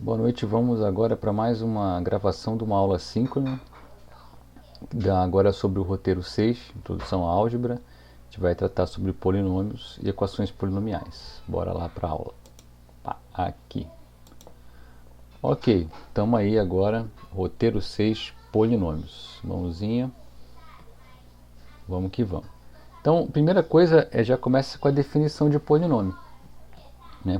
Boa noite, vamos agora para mais uma gravação de uma aula síncrona, agora sobre o roteiro 6, Introdução à Álgebra. A gente vai tratar sobre polinômios e equações polinomiais. Bora lá para a aula. Aqui. Ok, estamos aí agora, roteiro 6, polinômios. Mãozinha, vamos que vamos. Então, primeira coisa já começa com a definição de polinômio.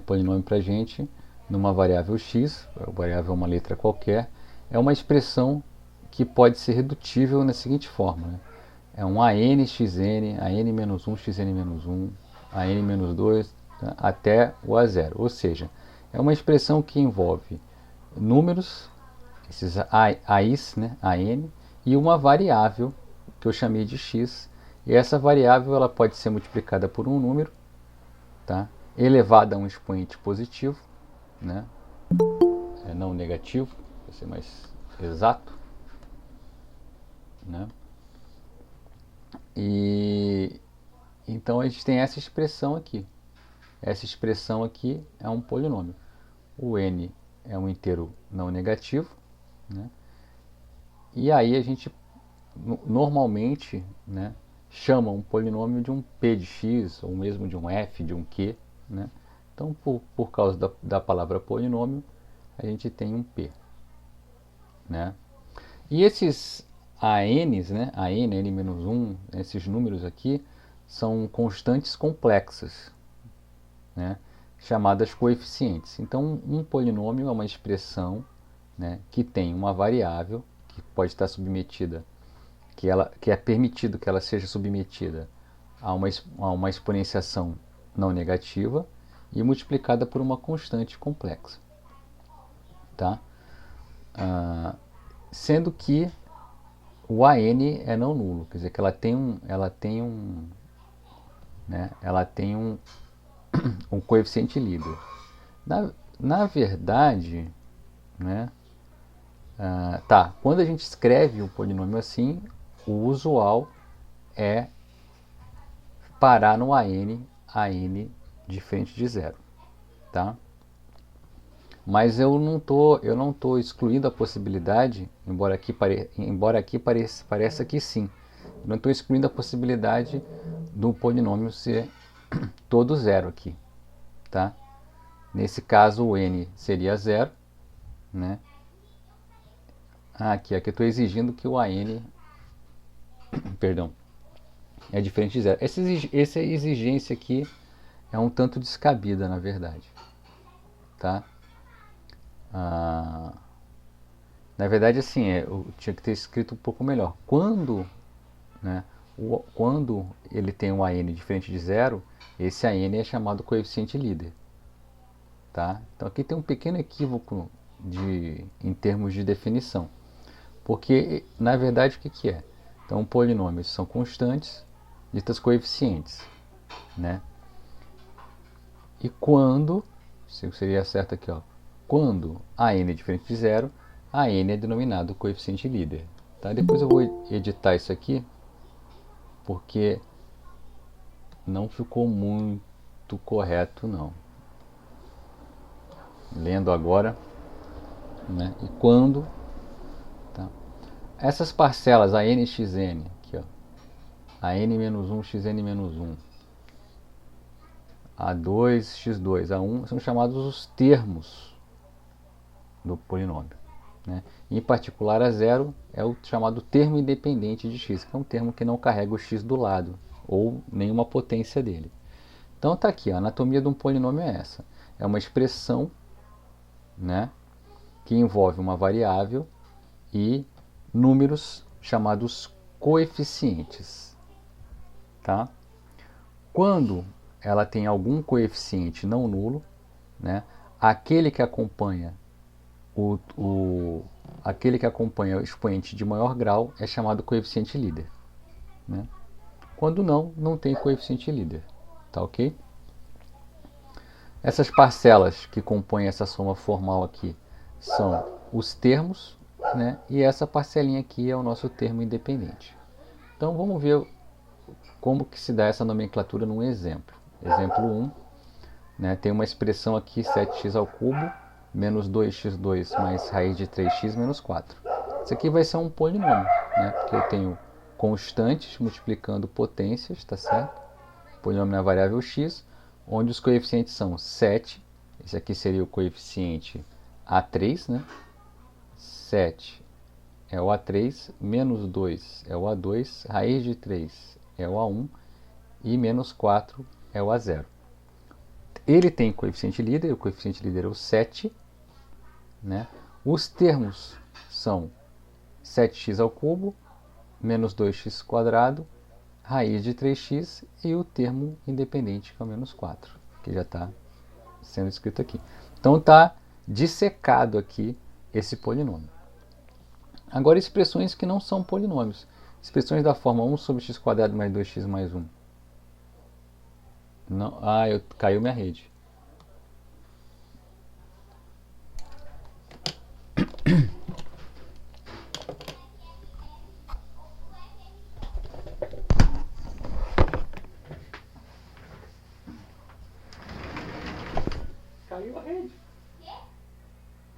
Polinômio para a gente, numa variável x, a variável é uma letra qualquer, é uma expressão que pode ser redutível na seguinte forma. É um AN_xN, AN-1, xN-1, AN-2, até o A0. Ou seja, é uma expressão que envolve números, esses AIs, AN, e uma variável que eu chamei de x. E essa variável ela pode ser multiplicada por um número, tá? Elevada a um expoente positivo, não negativo, para ser mais exato. E então a gente tem essa expressão aqui. Essa expressão aqui é um polinômio. O n é um inteiro não negativo, e aí a gente normalmente chama um polinômio de um p de x, ou mesmo de um f, de um q. Então, por causa da palavra polinômio, a gente tem um p. E esses ANs, AN, N-1, esses números aqui, são constantes complexas, chamadas coeficientes. Então, um polinômio é uma expressão que tem uma variável que pode estar submetida, que é permitido que ela seja submetida a uma exponenciação não negativa e multiplicada por uma constante complexa. Tá? Sendo que o AN é não nulo, quer dizer que ela tem um coeficiente líder. Na verdade, quando a gente escreve um polinômio assim, o usual é parar no AN diferente de zero, tá? Mas eu não tô excluindo a possibilidade, embora aqui pareça que sim, eu não estou excluindo a possibilidade do polinômio ser todo zero aqui, tá? Nesse caso o n seria zero, aqui eu estou exigindo que o AN, perdão, é diferente de zero. Essa exigência aqui é um tanto descabida, na verdade, tá? Na verdade, assim, eu tinha que ter escrito um pouco melhor. Quando ele tem um AN diferente de zero, esse AN é chamado coeficiente líder. Tá? Então aqui tem um pequeno equívoco em termos de definição. Porque, na verdade, o que é? Então, polinômios são constantes, ditas coeficientes. E quando, seria certo aqui, quando a n é diferente de zero, a n é denominado coeficiente líder. Tá? Depois eu vou editar isso aqui, porque não ficou muito correto, não. Lendo agora, e quando, essas parcelas, a n, xn, aqui, a n-1, xn-1, a2, x2, a1, são chamados os termos do polinômio. Em particular, a zero é o chamado termo independente de x, que é um termo que não carrega o x do lado, ou nenhuma potência dele. Então está aqui, a anatomia de um polinômio é essa. É uma expressão que envolve uma variável e números chamados coeficientes. Tá? Quando ela tem algum coeficiente não nulo, aquele que acompanha aquele que acompanha o expoente de maior grau é chamado coeficiente líder. Quando não tem coeficiente líder. Tá ok? Essas parcelas que compõem essa soma formal aqui são os termos, e essa parcelinha aqui é o nosso termo independente. Então vamos ver como que se dá essa nomenclatura num exemplo. Exemplo 1, tem uma expressão aqui 7x ao cubo menos 2x2 mais raiz de 3x menos 4. Isso aqui vai ser um polinômio, né? Porque eu tenho constantes multiplicando potências, tá certo? Polinômio na variável x, onde os coeficientes são 7, esse aqui seria o coeficiente A3, né? 7 é o A3, menos 2 é o A2, raiz de 3 é o A1 e menos 4 é o A0. Ele tem coeficiente líder, o coeficiente líder é o 7, né? Os termos são 7x ao cubo, menos 2x quadrado, raiz de 3x e o termo independente, que é o menos 4, que já está sendo escrito aqui. Então está dissecado aqui esse polinômio. Agora, expressões que não são polinômios. Expressões da forma 1 sobre x quadrado mais 2x mais 1. Não, caiu minha rede. Caiu a rede.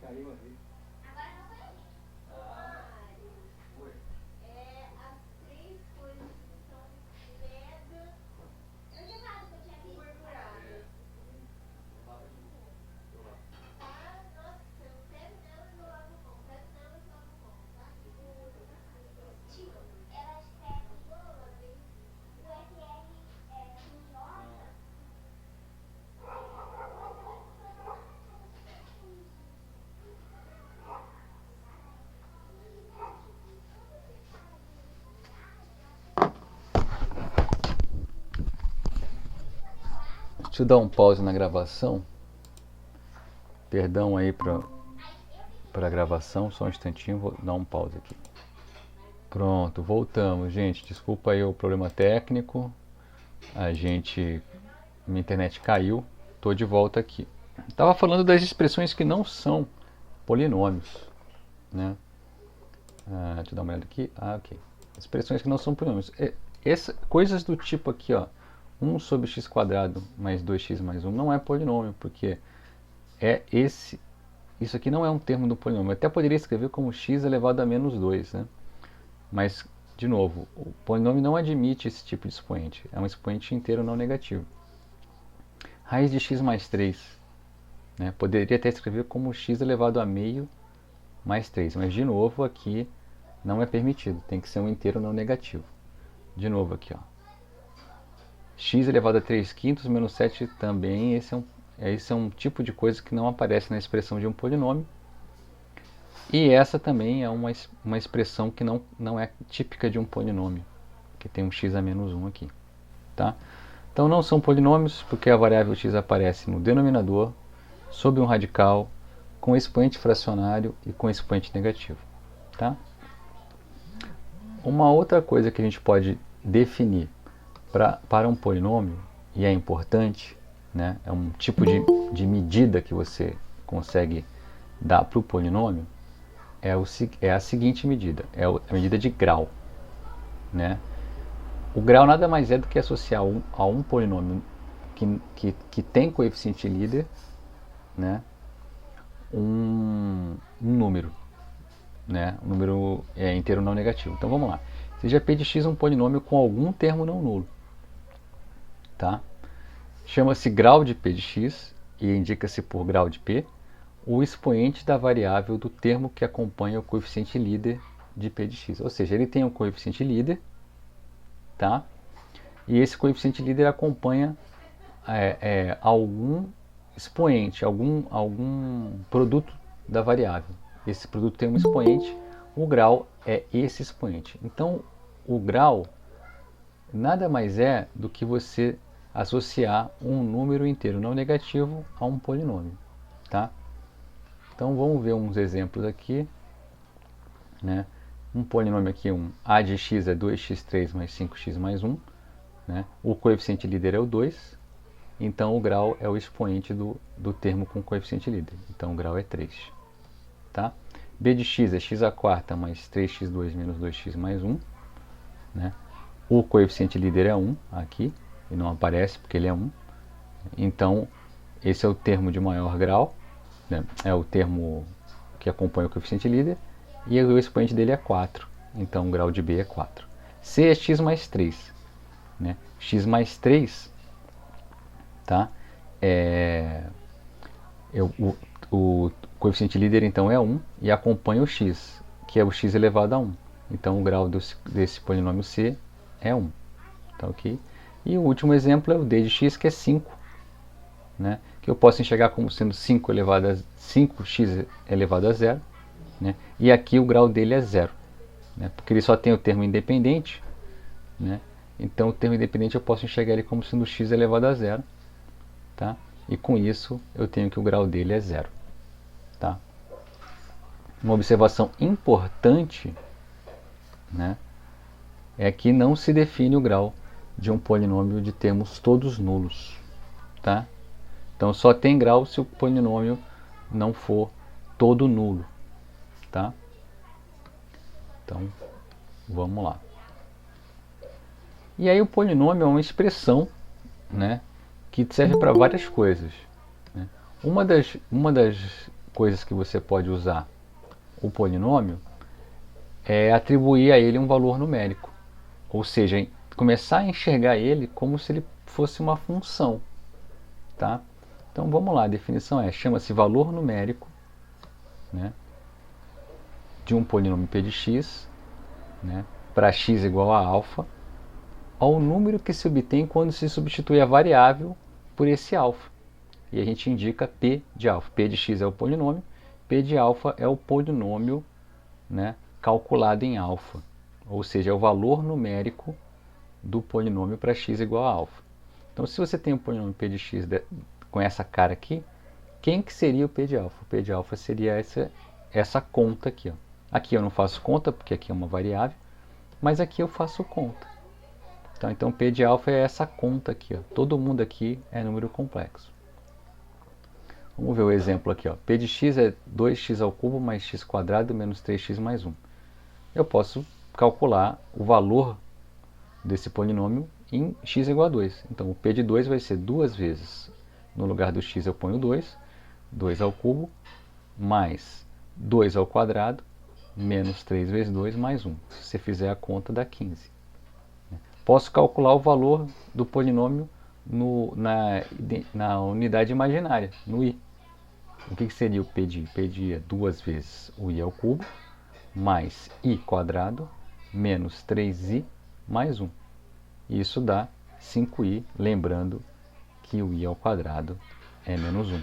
Caiu a rede. Deixa eu dar um pause na gravação. Perdão aí para a gravação, só um instantinho, vou dar um pause aqui. Pronto, voltamos, gente. Desculpa aí o problema técnico. Minha internet caiu. Estou de volta aqui. Estava falando das expressões que não são polinômios, né? Deixa eu dar uma olhada aqui. Ok. Expressões que não são polinômios. Coisas do tipo aqui, ó. 1 sobre x quadrado mais 2x mais 1 não é polinômio, porque isso aqui não é um termo do polinômio. Eu até poderia escrever como x elevado a menos 2, né? Mas, de novo, o polinômio não admite esse tipo de expoente. É um expoente inteiro não negativo. Raiz de x mais 3. Né? Poderia até escrever como x elevado a meio mais 3. Mas, de novo, aqui não é permitido. Tem que ser um inteiro não negativo. De novo aqui, ó. X elevado a 3 quintos menos 7 também. Esse é um tipo de coisa que não aparece na expressão de um polinômio. E essa também é uma expressão que não é típica de um polinômio, que tem um x a menos 1 aqui. Tá? Então não são polinômios porque a variável x aparece no denominador, sob um radical, com expoente fracionário e com expoente negativo. Tá? Uma outra coisa que a gente pode definir para um polinômio, e é importante, né, é um tipo de medida que você consegue dar para o polinômio, é a seguinte medida, a medida de grau. Né? O grau nada mais é do que associar a um polinômio que tem coeficiente líder, né, um número. Né? Um número inteiro não negativo. Então vamos lá. Seja p de x um polinômio com algum termo não nulo. Tá? Chama-se grau de p de x e indica-se por grau de p o expoente da variável do termo que acompanha o coeficiente líder de p de x. Ou seja, ele tem um coeficiente líder, tá? E esse coeficiente líder acompanha algum expoente, algum produto da variável. Esse produto tem um expoente, o grau é esse expoente. Então, o grau nada mais é do que você associar um número inteiro não negativo a um polinômio. Tá? Então, vamos ver uns exemplos aqui. Né? Um polinômio aqui, a de x é 2x3 mais 5x mais 1. Né? O coeficiente líder é o 2. Então, o grau é o expoente do termo com coeficiente líder. Então, o grau é 3. Tá? b de x é x à quarta mais 3x2 menos 2x mais 1. Né? O coeficiente líder é 1 aqui, e não aparece porque ele é 1. Então, esse é o termo de maior grau. né, é o termo que acompanha o coeficiente líder, e o expoente dele é 4. Então o grau de B é 4. C é x mais 3. Né? X mais 3, tá? O coeficiente líder então é 1 e acompanha o x, que é o x elevado a 1. Então o grau desse polinômio C é 1. Tá ok? E o último exemplo é o d de x, que é 5. Né? Que eu posso enxergar como sendo 5x elevado a 0. Né? E aqui o grau dele é 0. Né? Porque ele só tem o termo independente. Né? Então o termo independente eu posso enxergar ele como sendo x elevado a 0. Tá? E com isso eu tenho que o grau dele é 0. Tá? Uma observação importante, né, é que não se define o grau de um polinômio de termos todos nulos. Tá? Então só tem grau se o polinômio não for todo nulo. Tá? Então vamos lá. E aí o polinômio é uma expressão, né, que serve para várias coisas. Né? Uma das coisas que você pode usar o polinômio é atribuir a ele um valor numérico. Ou seja, começar a enxergar ele como se ele fosse uma função. Tá? Então vamos lá, a definição chama-se valor numérico, né, de um polinômio p de x, né, para x igual a alfa, ao número que se obtém quando se substitui a variável por esse alfa. E a gente indica P de alfa. P de x é o polinômio, P de alfa é o polinômio, né, calculado em alfa. Ou seja, é o valor numérico do polinômio para x igual a alfa. Então, se você tem um polinômio P de x com essa cara aqui, quem que seria o P de alfa? O P de alfa seria essa conta aqui. Ó. Aqui eu não faço conta, porque aqui é uma variável, mas aqui eu faço conta. Então P de alfa é essa conta aqui. Ó. Todo mundo aqui é número complexo. Vamos ver o exemplo aqui. Ó. P de x é 2x ao cubo mais x quadrado menos 3x mais 1. Eu posso calcular o valor desse polinômio em x igual a 2. Então o P de 2 vai ser 2 vezes. No lugar do x eu ponho 2. 2 ao cubo mais 2 ao quadrado menos 3 vezes 2 mais 1. Se você fizer a conta dá 15. Posso calcular o valor do polinômio na unidade imaginária, no i. O que seria o p de i? P de i é 2 vezes o i ao cubo, mais i quadrado, menos 3i, mais 1. Isso dá 5i, lembrando que o i ao quadrado é menos 1.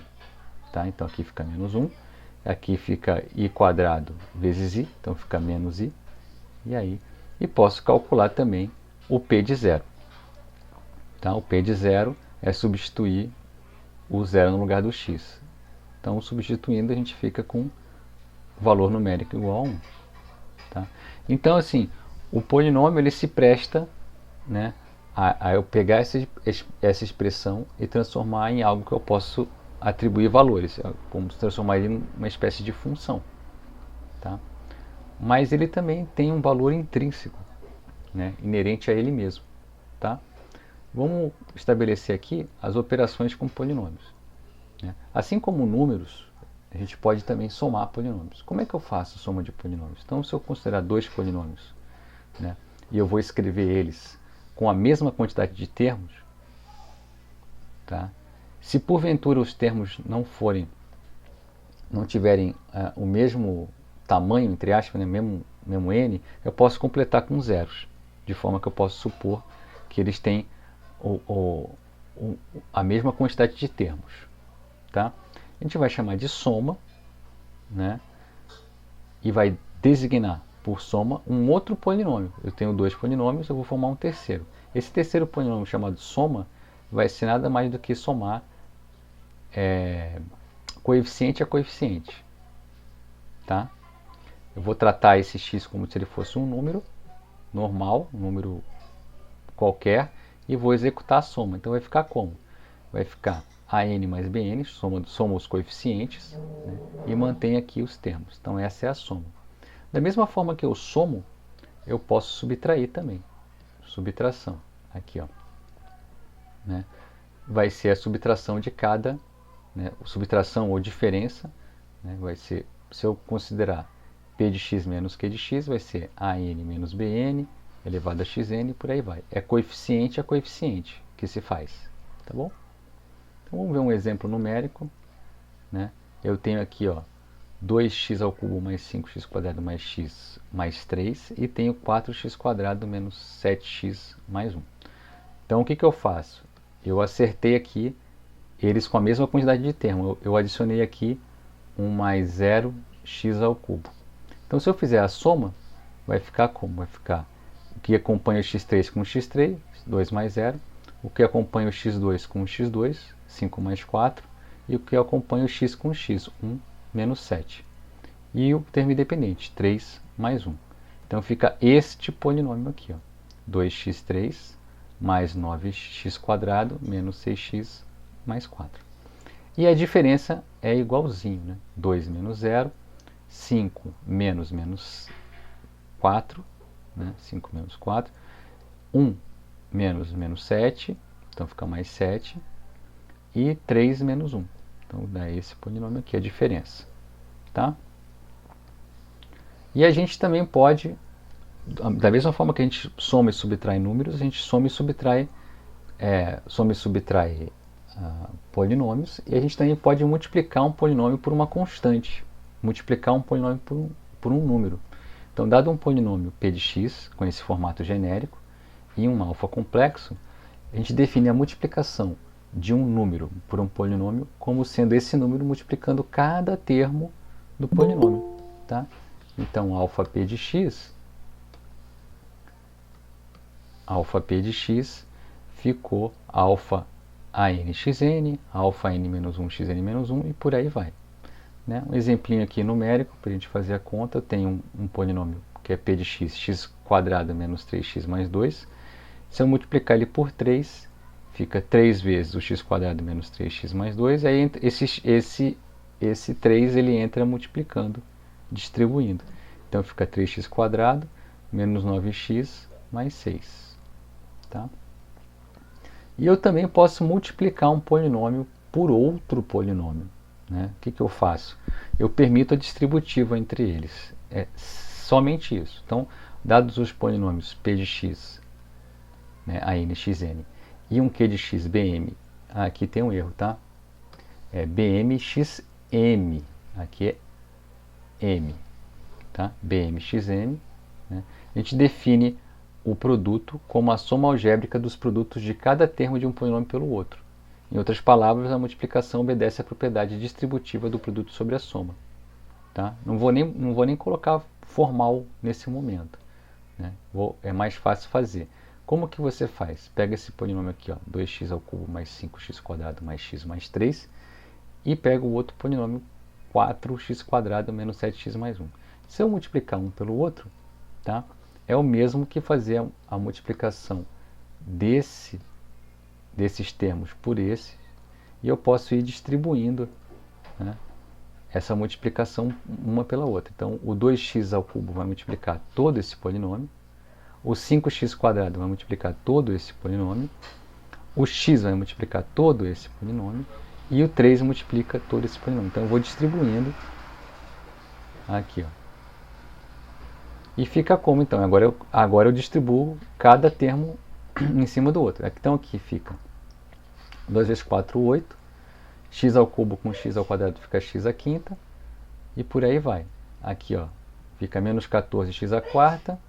Tá? Então aqui fica menos 1, aqui fica i quadrado vezes i, então fica menos i. E posso calcular também o P de 0. Tá? O P de 0 é substituir o 0 no lugar do x. Então, substituindo, a gente fica com valor numérico igual a 1. Tá? Então, assim, o polinômio ele se presta, né, a eu pegar essa expressão e transformar em algo que eu posso atribuir valores. Como transformar ele em uma espécie de função. Tá? Mas ele também tem um valor intrínseco, né, inerente a ele mesmo. Tá? Vamos estabelecer aqui as operações com polinômios. Né? Assim como números, a gente pode também somar polinômios. Como é que eu faço soma de polinômios? Então, se eu considerar dois polinômios, né, e eu vou escrever eles com a mesma quantidade de termos, tá? Se porventura os termos não tiverem o mesmo tamanho, entre aspas, né, mesmo n, eu posso completar com zeros, de forma que eu posso supor que eles têm a mesma quantidade de termos. Tá? A gente vai chamar de soma, né, e vai designar por soma um outro polinômio. Eu tenho dois polinômios, eu vou formar um terceiro. Esse terceiro polinômio chamado soma vai ser nada mais do que somar coeficiente a coeficiente. Tá? Eu vou tratar esse x como se ele fosse um número normal, um número qualquer, e vou executar a soma. Então vai ficar como? Vai ficar an mais bn, soma os coeficientes, né, e mantém aqui os termos. Então essa é a soma. Da mesma forma que eu somo, eu posso subtrair também. Subtração. Aqui, ó. Né, vai ser a subtração de cada, né, subtração ou diferença né? Vai ser, se eu considerar p de x menos q de x, vai ser an menos bn elevado a xn e por aí vai. É coeficiente a coeficiente que se faz, tá bom? Então vamos ver um exemplo numérico, né? Eu tenho aqui, ó, 2x ao cubo mais 5x quadrado mais x mais 3 e tenho 4x quadrado menos 7x mais 1. Então o que eu faço? Eu acertei aqui eles com a mesma quantidade de termos. Eu adicionei aqui 1 mais 0x ao cubo. Então se eu fizer a soma, vai ficar como? Vai ficar o que acompanha o x3 com o x3, 2 mais 0. O que acompanha o x2 com o x2, 5 mais 4. E o que acompanha o x com o x, 1 menos 7. E o termo independente, 3 mais 1. Então fica este polinômio aqui, ó, 2x3 mais 9x quadrado menos 6x mais 4. E a diferença é igualzinho, né? 2 menos 0, 5 menos 4, né? 5 menos 4, 1 menos 7, então fica mais 7, e 3 menos 1. Então dá esse polinômio aqui, a diferença. Tá? E a gente também pode, da mesma forma que a gente soma e subtrai números, a gente soma e subtrai polinômios, e a gente também pode multiplicar um polinômio por uma constante, multiplicar um polinômio por um número. Então, dado um polinômio p de x, com esse formato genérico, e um alfa complexo, a gente define a multiplicação de um número por um polinômio como sendo esse número multiplicando cada termo do polinômio. Tá? Então, alfa p de x ficou alfa anxn, alfa n menos 1, xn menos 1 e por aí vai. Né? Um exemplinho aqui numérico para a gente fazer a conta. Eu tenho um polinômio que é p de x, x quadrado menos 3x mais 2. Se eu multiplicar ele por 3, fica 3 vezes o x quadrado menos 3x mais 2. Aí esse 3 ele entra multiplicando, distribuindo. Então fica 3x quadrado menos 9x mais 6. Tá? E eu também posso multiplicar um polinômio por outro polinômio. Né? O que eu faço? Eu permito a distributiva entre eles. É somente isso. Então, dados os polinômios p de x, né, an, xn, e um q de x, bm, aqui tem um erro, tá? É bmxm, aqui é m, tá? bmxm, né? A gente define o produto como a soma algébrica dos produtos de cada termo de um polinômio pelo outro. Em outras palavras, a multiplicação obedece à propriedade distributiva do produto sobre a soma. Tá? Não vou nem colocar formal nesse momento. Né? É mais fácil fazer. Como que você faz? Pega esse polinômio aqui, ó, 2x ao cubo mais 5x quadrado mais x mais 3, e pega o outro polinômio, 4x quadrado menos 7x mais 1. Se eu multiplicar um pelo outro, tá? É o mesmo que fazer a multiplicação desses termos por esse, e eu posso ir distribuindo, né, essa multiplicação uma pela outra. Então, o 2x ao cubo vai multiplicar todo esse polinômio, o 5x quadrado vai multiplicar todo esse polinômio, o x vai multiplicar todo esse polinômio, e o 3 multiplica todo esse polinômio. Então, eu vou distribuindo aqui, ó. E fica como, então? Agora eu distribuo cada termo em cima do outro. Então, aqui fica 2 vezes 4, 8. X ao cubo com x ao quadrado fica x à quinta. E por aí vai. Aqui, ó, fica menos 14x à quarta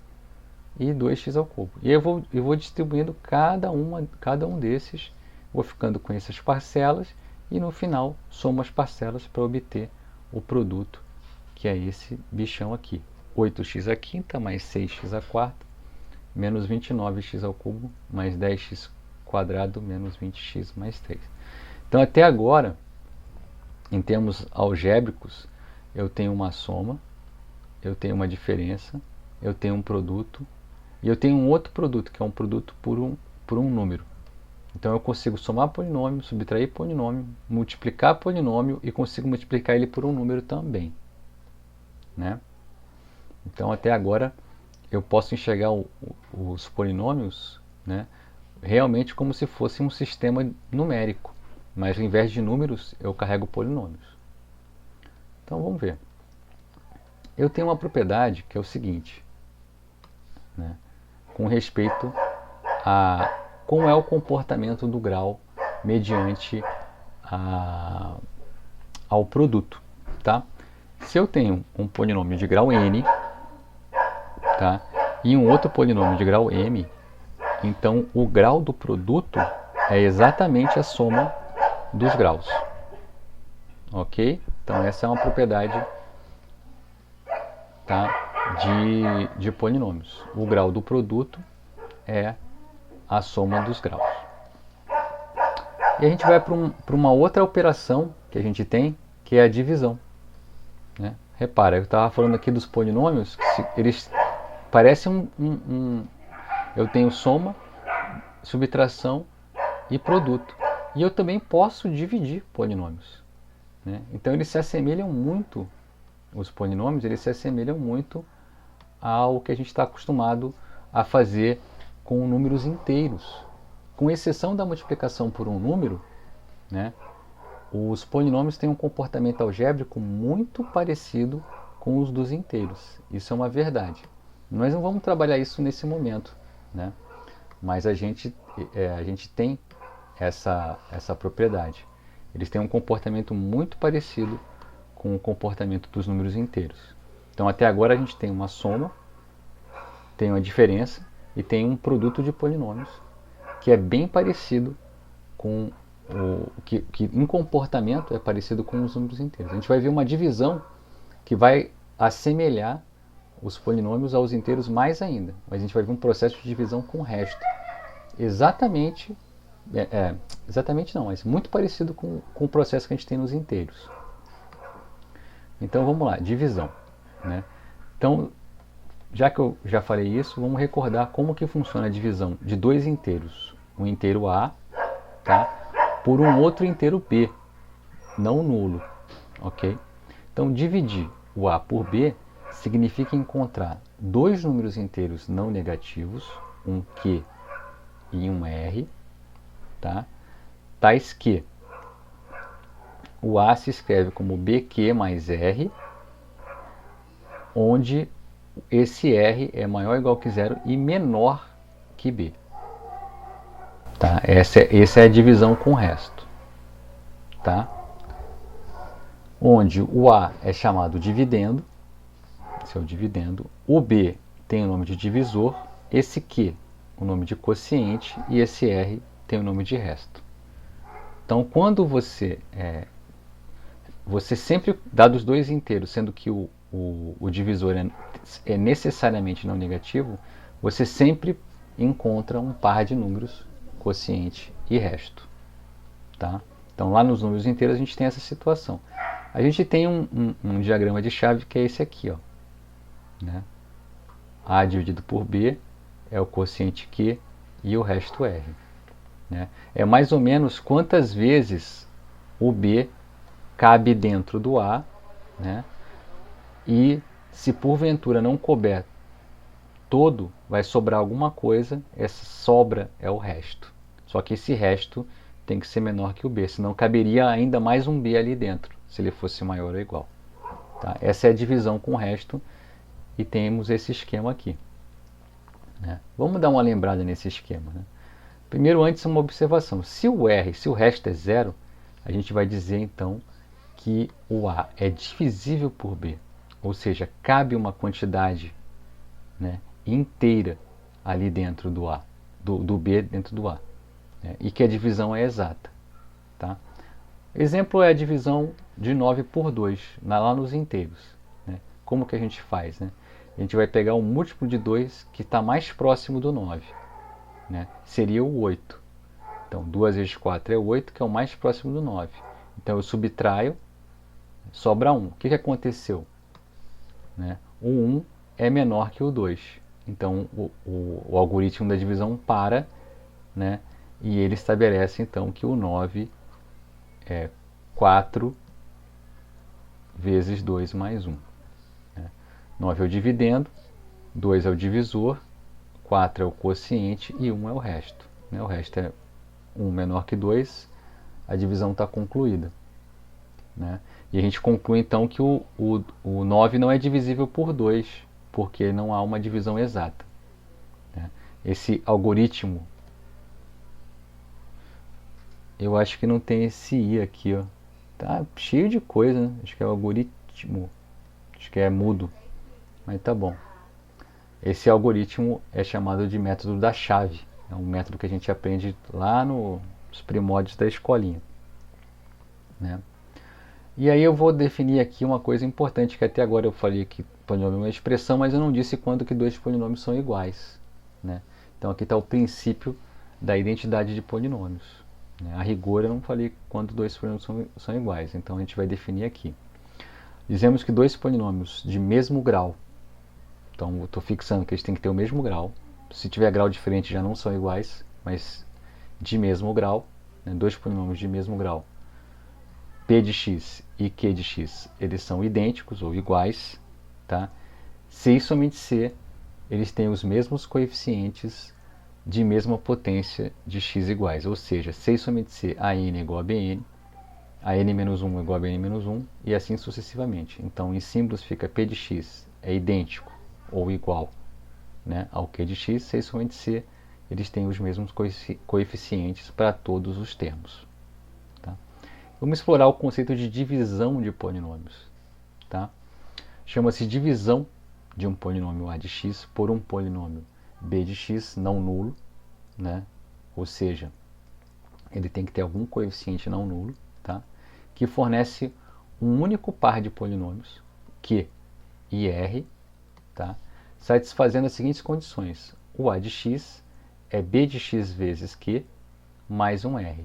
e 2x ao cubo. E eu vou distribuindo cada um desses. Vou ficando com essas parcelas. E no final, somo as parcelas para obter o produto, que é esse bichão aqui. 8x à quinta mais 6x à quarta menos 29x ao cubo mais 10x quadrado menos 20x mais 3. Então, até agora, em termos algébricos, eu tenho uma soma, eu tenho uma diferença, eu tenho um produto e eu tenho um outro produto, que é um produto por um número. Então, eu consigo somar polinômio, subtrair polinômio, multiplicar polinômio e consigo multiplicar ele por um número também. Né? Então, até agora, eu posso enxergar os polinômios, né, realmente como se fosse um sistema numérico, mas ao invés de números, eu carrego polinômios. Então, Então vamos ver. Eu tenho uma propriedade que é o seguinte, né, com respeito a como é o comportamento do grau mediante ao produto, tá? Se eu tenho um polinômio de grau n, tá, e um outro polinômio de grau m, então o grau do produto é exatamente a soma dos graus, ok? Então essa é uma propriedade, tá, de polinômios. O grau do produto é a soma dos graus. E a gente vai para uma outra operação que a gente tem, que é a divisão, né? Repara, eu estava falando aqui dos polinômios, que eles parecem eu tenho soma, subtração e produto. E eu também posso dividir polinômios, né? Então eles se assemelham muito, os polinômios, eles se assemelham muito ao que a gente está acostumado a fazer com números inteiros. Com exceção da multiplicação por um número, né, os polinômios têm um comportamento algébrico muito parecido com os dos inteiros. Isso é uma verdade. Nós não vamos trabalhar isso nesse momento, né? Mas a gente tem essa propriedade. Eles têm um comportamento muito parecido com o comportamento dos números inteiros. Então até agora a gente tem uma soma, tem uma diferença e tem um produto de polinômios que é bem parecido com que em comportamento é parecido com os números inteiros. A gente vai ver uma divisão que vai assemelhar os polinômios aos inteiros mais ainda. Mas a gente vai ver um processo de divisão com o resto. Exatamente não, mas muito parecido com o processo que a gente tem nos inteiros. Então vamos lá, divisão, né? Então, já que eu já falei isso, vamos recordar como que funciona a divisão de dois inteiros. Um inteiro A, tá, por um outro inteiro B, não nulo, ok? Então dividir o A por B significa encontrar dois números inteiros não negativos, um Q e um R, tá? Tais que o A se escreve como BQ mais R, onde esse R é maior ou igual que zero e menor que B. Tá? Essa é a divisão com o resto. Tá? Onde o A é chamado dividendo, esse é o dividendo, o B tem o nome de divisor, esse Q o nome de quociente e esse R tem o nome de resto. Então, quando você sempre dá dos dois inteiros, sendo que o divisor é necessariamente não negativo, você sempre encontra um par de números, quociente e resto. Tá? Então, lá nos números inteiros a gente tem essa situação. A gente tem um diagrama de chave que é esse aqui, ó, né? A dividido por B é o quociente Q e o resto R, né? É mais ou menos quantas vezes o B cabe dentro do A, né? E se porventura não couber todo, vai sobrar alguma coisa, essa sobra é o resto. Só que esse resto tem que ser menor que o B, senão caberia ainda mais um B ali dentro, se ele fosse maior ou igual. Tá? Essa é a divisão com o resto e temos esse esquema aqui, né? Vamos dar uma lembrada nesse esquema, né? Primeiro, antes, uma observação. Se o resto é zero, a gente vai dizer então que o A é divisível por B, ou seja, cabe uma quantidade, né, inteira ali dentro do A, do B dentro do A, né, e que a divisão é exata. Tá? Exemplo é a divisão de 9 por 2, lá nos inteiros. Né? Como que a gente faz? Né? A gente vai pegar o múltiplo de 2 que está mais próximo do 9. Né? Seria o 8. Então, 2 vezes 4 é 8, que é o mais próximo do 9. Então, eu subtraio, sobra 1. O que aconteceu? Né? O 1 é menor que o 2. Então, o algoritmo da divisão para, né? E ele estabelece, então, que o 9 é 4 vezes 2 mais 1. Né? 9 é o dividendo, 2 é o divisor, 4 é o quociente e 1 é o resto. Né? O resto é 1 menor que 2, a divisão está concluída. Né? E a gente conclui então que o 9 não é divisível por 2, porque não há uma divisão exata, né? Esse algoritmo, eu acho que não tem esse i aqui, ó. Tá cheio de coisa, né? Acho que é o algoritmo, acho que é mudo, mas tá bom. Esse algoritmo é chamado de método da chave. É um método que a gente aprende lá nos primórdios da escolinha, né? E aí eu vou definir aqui uma coisa importante, que até agora eu falei que polinômio é uma expressão, mas eu não disse quando que dois polinômios são iguais, né? Então aqui está o princípio da identidade de polinômios, né? A rigor eu não falei quando dois polinômios são iguais, então a gente vai definir aqui. Dizemos que dois polinômios de mesmo grau, então eu estou fixando que eles têm que ter o mesmo grau. Se tiver grau diferente já não são iguais, mas de mesmo grau, né? Dois polinômios de mesmo grau, P de x e Q de x, eles são idênticos ou iguais, tá? Se e somente se eles têm os mesmos coeficientes de mesma potência de x iguais, ou seja, se e somente se a n é igual a bn, a n menos 1 é igual a bn menos 1 e assim sucessivamente. Então, em símbolos fica P de x é idêntico ou igual, né, ao Q de x, se e somente se eles têm os mesmos coeficientes para todos os termos. Vamos explorar o conceito de divisão de polinômios, tá? Chama-se divisão de um polinômio a de x por um polinômio b de x não nulo, né? Ou seja, ele tem que ter algum coeficiente não nulo, tá? Que fornece um único par de polinômios, q e r, tá? Satisfazendo as seguintes condições: o a de x é b de x vezes q mais um r,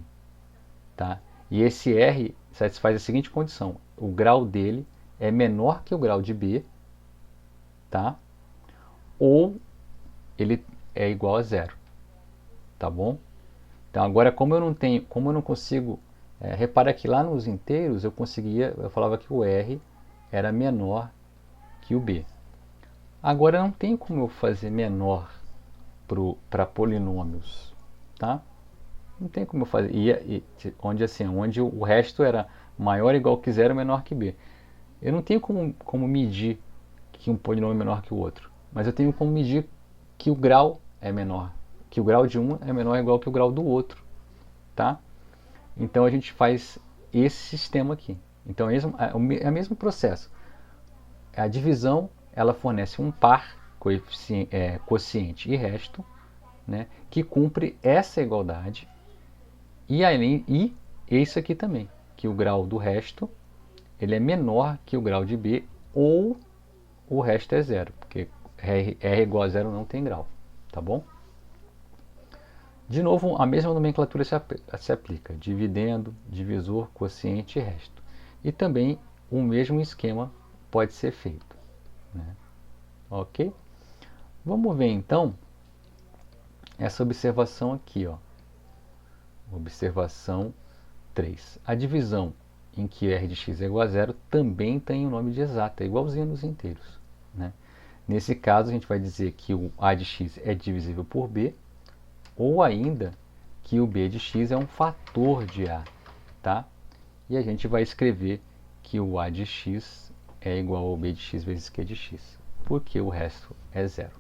tá? E esse R satisfaz a seguinte condição: o grau dele é menor que o grau de B, tá? Ou ele é igual a zero, tá bom? Então agora como eu não consigo, repara que lá nos inteiros eu falava que o R era menor que o B. Agora não tem como eu fazer menor para polinômios, tá? Não tem como eu fazer. Onde o resto era maior ou igual que zero, menor que b. Eu não tenho como medir que um polinômio é menor que o outro. Mas eu tenho como medir que o grau é menor. Que o grau de um é menor ou igual que o grau do outro. Tá? Então a gente faz esse sistema aqui. Então é o mesmo processo. A divisão ela fornece um par, quociente e resto, né, que cumpre essa igualdade. E isso aqui também, que o grau do resto ele é menor que o grau de B ou o resto é zero, porque R igual a zero não tem grau, tá bom? De novo, a mesma nomenclatura se aplica, dividendo, divisor, quociente e resto. E também o mesmo esquema pode ser feito, né? Ok? Vamos ver então essa observação aqui, ó. Observação 3. A divisão em que r de x é igual a zero também tem o nome de exata, é igualzinho nos inteiros, né? Nesse caso, a gente vai dizer que o a de x é divisível por b, ou ainda que o b de x é um fator de a, tá? E a gente vai escrever que o a de x é igual ao b de x vezes q de x, porque o resto é zero.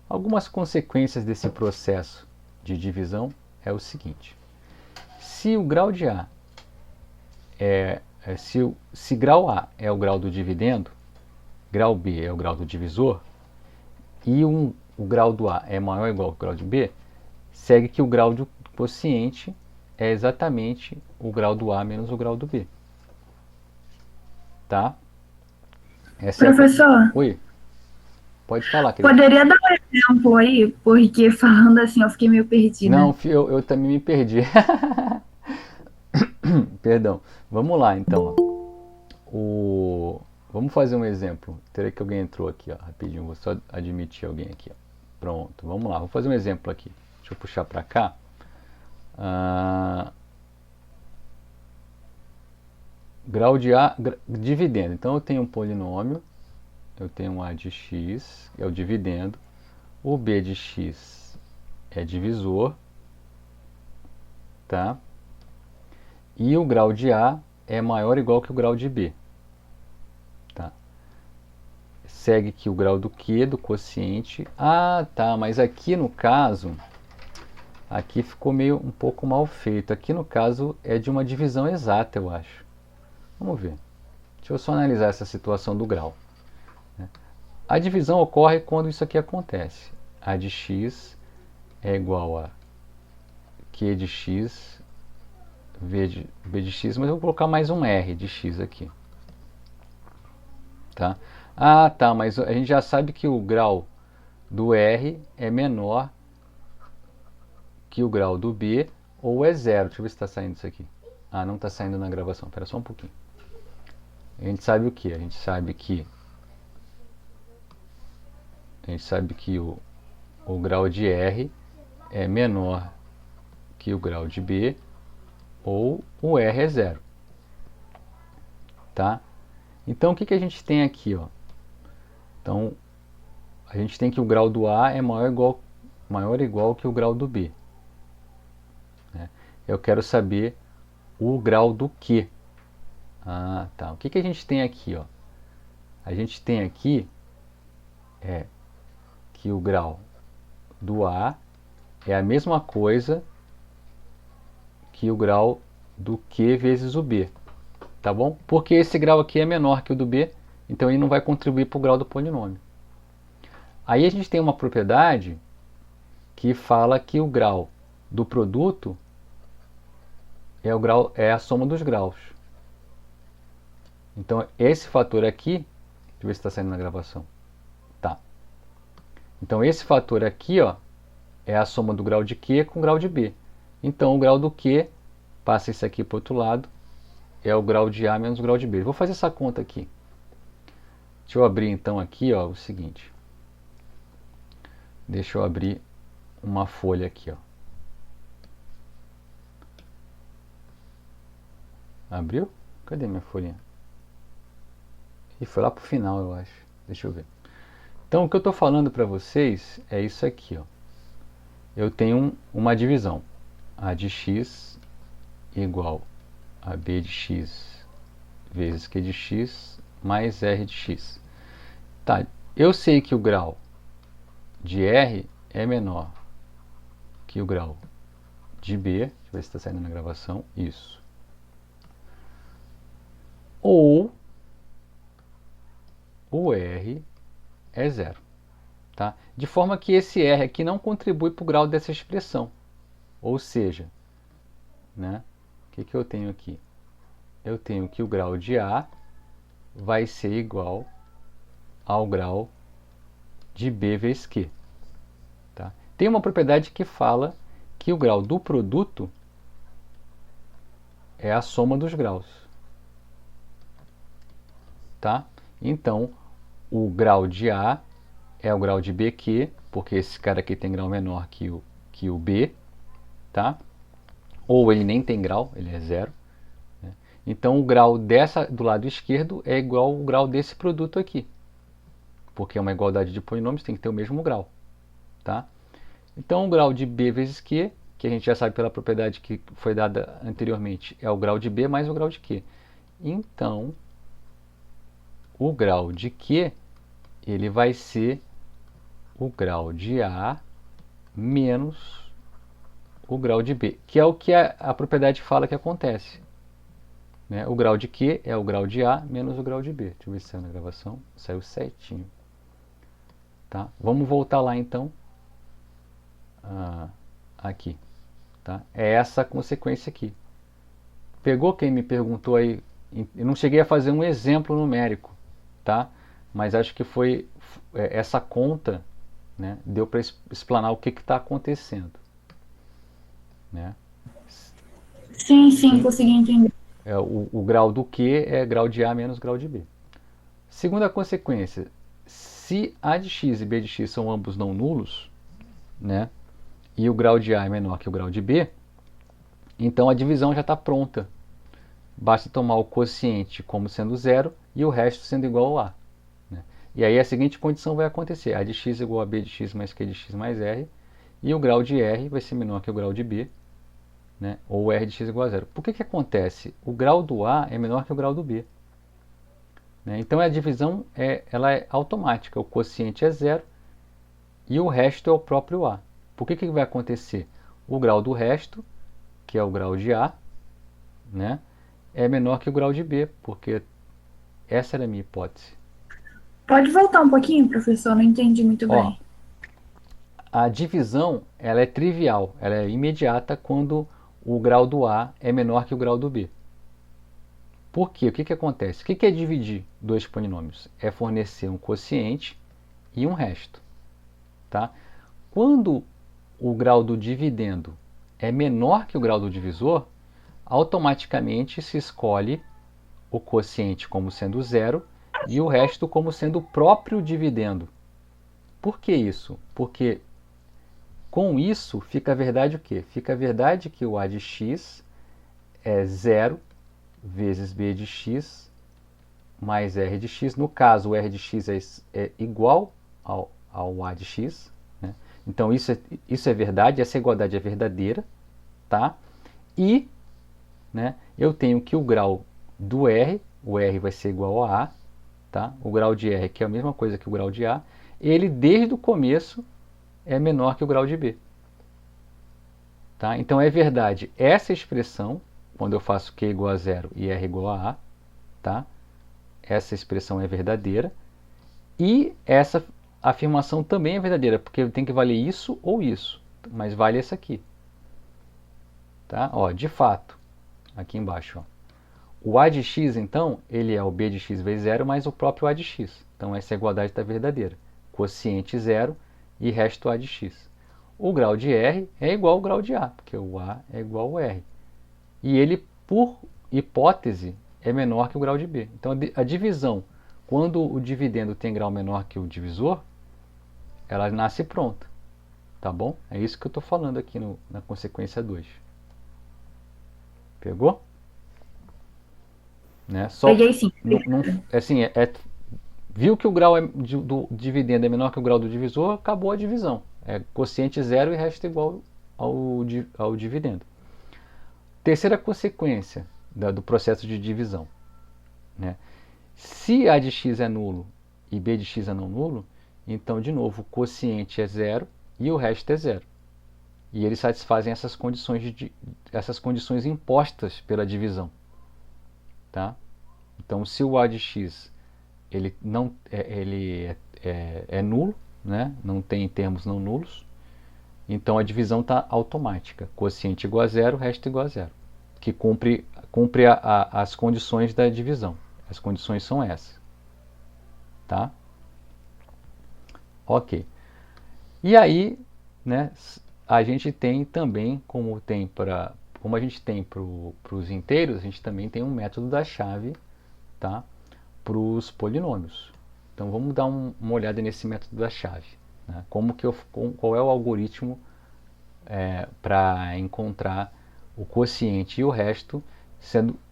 Algumas consequências desse processo de divisão é o seguinte: se o grau de A se grau A é o grau do dividendo, grau B é o grau do divisor, e o grau do A é maior ou igual ao grau de B, segue que o grau do quociente é exatamente o grau do A menos o grau do B. Tá? Professor, Oi, pode falar, querida. poderia dar um exemplo aí? Porque falando assim eu fiquei meio perdida. Não, eu também me perdi. Perdão. Vamos lá, então. Vamos fazer um exemplo. Terei que alguém entrou aqui, ó, rapidinho. Vou só admitir alguém aqui. Ó. Pronto, vamos lá. Vou fazer um exemplo aqui. Deixa eu puxar para cá. Grau de A, dividendo. Então eu tenho um polinômio. Eu tenho um A de x, é o dividendo. O B de x é divisor. Tá? E o grau de A é maior ou igual que o grau de B. Tá? Segue que o grau do Q, do quociente. Ah, tá, mas aqui no caso, aqui ficou meio um pouco mal feito. Aqui no caso é de uma divisão exata, eu acho. Vamos ver. Deixa eu só analisar essa situação do grau. A divisão ocorre quando isso aqui acontece. A de x é igual a Q de x, B de x, mas eu vou colocar mais um R de x aqui. Tá? Ah, tá, mas a gente já sabe que o grau do R é menor que o grau do B, ou é zero. Deixa eu ver se está saindo isso aqui. Ah, não está saindo na gravação. Espera só um pouquinho. A gente sabe o que? A gente sabe que o grau de R é menor que o grau de B, ou o R é zero. Tá? Então, o que a gente tem aqui? Ó? Então, a gente tem que o grau do A é maior ou igual que o grau do B. Né? Eu quero saber o grau do Q. Ah, tá. O que a gente tem aqui? Ó? A gente tem aqui que o grau do A é a mesma coisa que o grau do Q vezes o B. Tá bom? Porque esse grau aqui é menor que o do B, então ele não vai contribuir para o grau do polinômio. Aí a gente tem uma propriedade que fala que o grau do produto é a soma dos graus. Então esse fator aqui, deixa eu ver se está saindo na gravação. Tá. Então esse fator aqui, ó, é a soma do grau de Q com o grau de B. Então o grau do Q, passa isso aqui para o outro lado, é o grau de A menos o grau de B. Vou fazer essa conta aqui. Deixa eu abrir então aqui, ó, o seguinte. Deixa eu abrir uma folha aqui, ó. Abriu? Cadê minha folhinha? E foi lá pro final, eu acho. Deixa eu ver. Então, o que eu estou falando para vocês é isso aqui, ó. Eu tenho uma divisão. A de x igual a b de x vezes q de x mais r de x. Tá, eu sei que o grau de R é menor que o grau de B. Deixa eu ver se está saindo na gravação. Isso. Ou o R é zero. Tá? De forma que esse R aqui não contribui para o grau dessa expressão. Ou seja, né, o que eu tenho aqui? Eu tenho que o grau de A vai ser igual ao grau de B vezes Q. Tá? Tem uma propriedade que fala que o grau do produto é a soma dos graus. Tá? Então, o grau de A é o grau de BQ, porque esse cara aqui tem grau menor que o B. Tá? Ou ele nem tem grau, ele é zero. Né? Então, o grau do lado esquerdo é igual ao grau desse produto aqui. Porque é uma igualdade de polinômios, tem que ter o mesmo grau. Tá? Então, o grau de B vezes Q, que a gente já sabe pela propriedade que foi dada anteriormente, é o grau de B mais o grau de Q. Então, o grau de Q, ele vai ser o grau de A menos o grau de B, que é o que a propriedade fala que acontece. Né? O grau de Q é o grau de A menos o grau de B. Deixa eu ver se saiu na gravação. Saiu certinho. Tá? Vamos voltar lá então. Aqui. Tá? É essa consequência aqui. Pegou quem me perguntou aí? Eu não cheguei a fazer um exemplo numérico, tá? Mas acho que foi essa conta, né? Deu para explanar o que está acontecendo. Né? Sim, consegui entender. O grau do Q é grau de A menos grau de B. Segunda consequência, se A de x e B de x são ambos não nulos, né? E o grau de A é menor que o grau de B, então a divisão já está pronta. Basta tomar o quociente como sendo zero e o resto sendo igual a A. Né? E aí a seguinte condição vai acontecer. A de x igual a B de x mais Q de x mais R. E o grau de R vai ser menor que o grau de B. né? Ou R de x igual a zero. Por que que acontece? O grau do A é menor que o grau do B. Né? Então a divisão ela é automática, o quociente é zero e o resto é o próprio A. Por que que vai acontecer? O grau do resto, que é o grau de A, né, é menor que o grau de B, porque essa era a minha hipótese. Pode voltar um pouquinho, professor? Não entendi muito Ó, bem. a divisão ela é trivial, ela é imediata quando o grau do A é menor que o grau do B. Por quê? O que que acontece? O que que é dividir dois polinômios? É fornecer um quociente e um resto. Tá? Quando o grau do dividendo é menor que o grau do divisor, automaticamente se escolhe o quociente como sendo zero e o resto como sendo o próprio dividendo. Por que isso? Porque com isso fica a verdade o quê? Fica a verdade que o a de x é zero vezes b de x mais r de x. No caso, o r de x é igual ao a de x. Né? Então, isso é verdade, essa igualdade é verdadeira. Tá? E, né, eu tenho que o grau do r, o r vai ser igual a A, tá? O grau de R, que é a mesma coisa que o grau de A, ele desde o começo é menor que o grau de B. Tá? Então é verdade essa expressão, quando eu faço Q igual a zero e R igual a A, tá? Essa expressão é verdadeira. E essa afirmação também é verdadeira, porque tem que valer isso ou isso, mas vale essa aqui. Tá? Ó, de fato, aqui embaixo, ó, o a de x, então, ele é o b de x vezes zero mais o próprio a de x. Então, essa igualdade está verdadeira. Quociente zero e resto a de x. O grau de R é igual ao grau de A, porque o A é igual ao R. E ele, por hipótese, é menor que o grau de B. Então, a divisão, quando o dividendo tem grau menor que o divisor, ela nasce pronta. Tá bom? É isso que eu estou falando aqui na consequência 2. Pegou? Né? Só, Peguei sim. assim, viu que o grau do dividendo é menor que o grau do divisor, acabou a divisão. É quociente zero e resto igual ao dividendo. Terceira consequência do processo de divisão. Né? Se a de x é nulo e b de x é não nulo, então, de novo, o quociente é zero e o resto é zero. E eles satisfazem essas condições impostas pela divisão. Tá? Então, se o a de x ele não é nulo, né? Não tem termos não nulos, então a divisão está automática. Quociente igual a zero, resto igual a zero. Que cumpre as condições da divisão. As condições são essas. Tá? Ok. E aí, né, a gente tem também, como a gente tem para os inteiros, a gente também tem um método da chave, tá, para os polinômios. Então vamos dar uma olhada nesse método da chave. Né? Qual é o algoritmo para encontrar o quociente e o resto,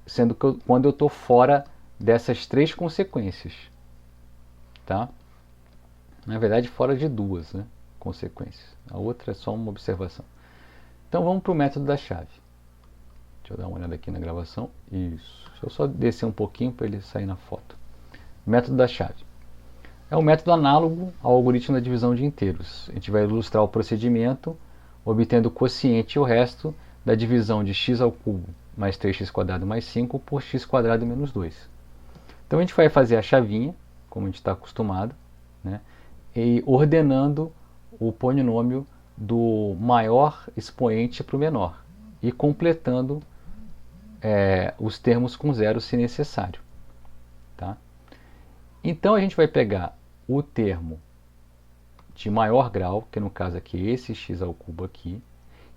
sendo que quando eu estou fora dessas três consequências. Tá? Na verdade, fora de duas, né, consequências. A outra é só uma observação. Então vamos para o método da chave. Deixa eu dar uma olhada aqui na gravação. Isso. Deixa eu só descer um pouquinho para ele sair na foto. Método da chave. É um método análogo ao algoritmo da divisão de inteiros. A gente vai ilustrar o procedimento obtendo o quociente e o resto da divisão de x ao cubo mais 3x² mais 5 por x² menos 2. Então a gente vai fazer a chavinha, como a gente está acostumado, né, e ordenando o polinômio do maior expoente para o menor e completando os termos com zero se necessário. Tá? Então a gente vai pegar o termo de maior grau, que no caso aqui é esse x ao cubo aqui,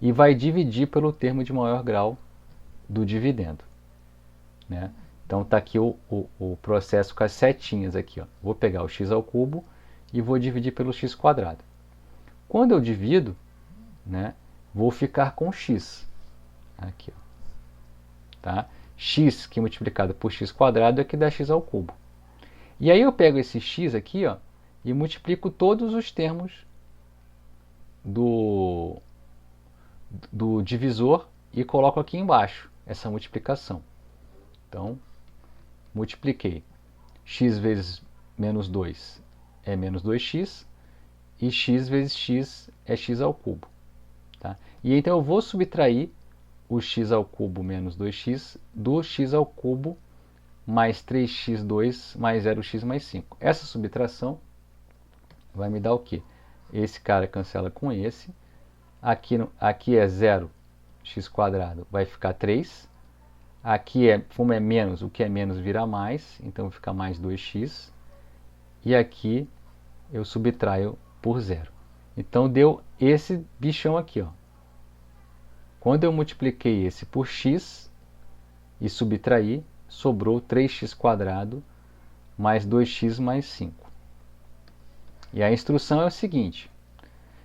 e vai dividir pelo termo de maior grau do dividendo. Né? Então está aqui o processo com as setinhas aqui. Ó. Vou pegar o x ao cubo e vou dividir pelo x². Quando eu divido, né, vou ficar com x. Aqui, ó. Tá? X que multiplicado por x² é que dá x ao cubo. E aí eu pego esse x aqui, ó, e multiplico todos os termos do divisor e coloco aqui embaixo essa multiplicação. Então, multipliquei. X vezes menos 2 é menos 2x, e x vezes x é x ao cubo. Tá? E então eu vou subtrair o x ao cubo menos 2x do x ao cubo mais 3x2 mais 0x mais 5. Essa subtração vai me dar o quê? Esse cara cancela com esse. Aqui é 0x², vai ficar 3. Aqui, como é menos, o que é menos vira mais, então fica mais 2x. E aqui eu subtraio por 0. Então deu esse bichão aqui, ó. Quando eu multipliquei esse por x e subtraí, sobrou 3x² mais 2x mais 5. E a instrução é o seguinte: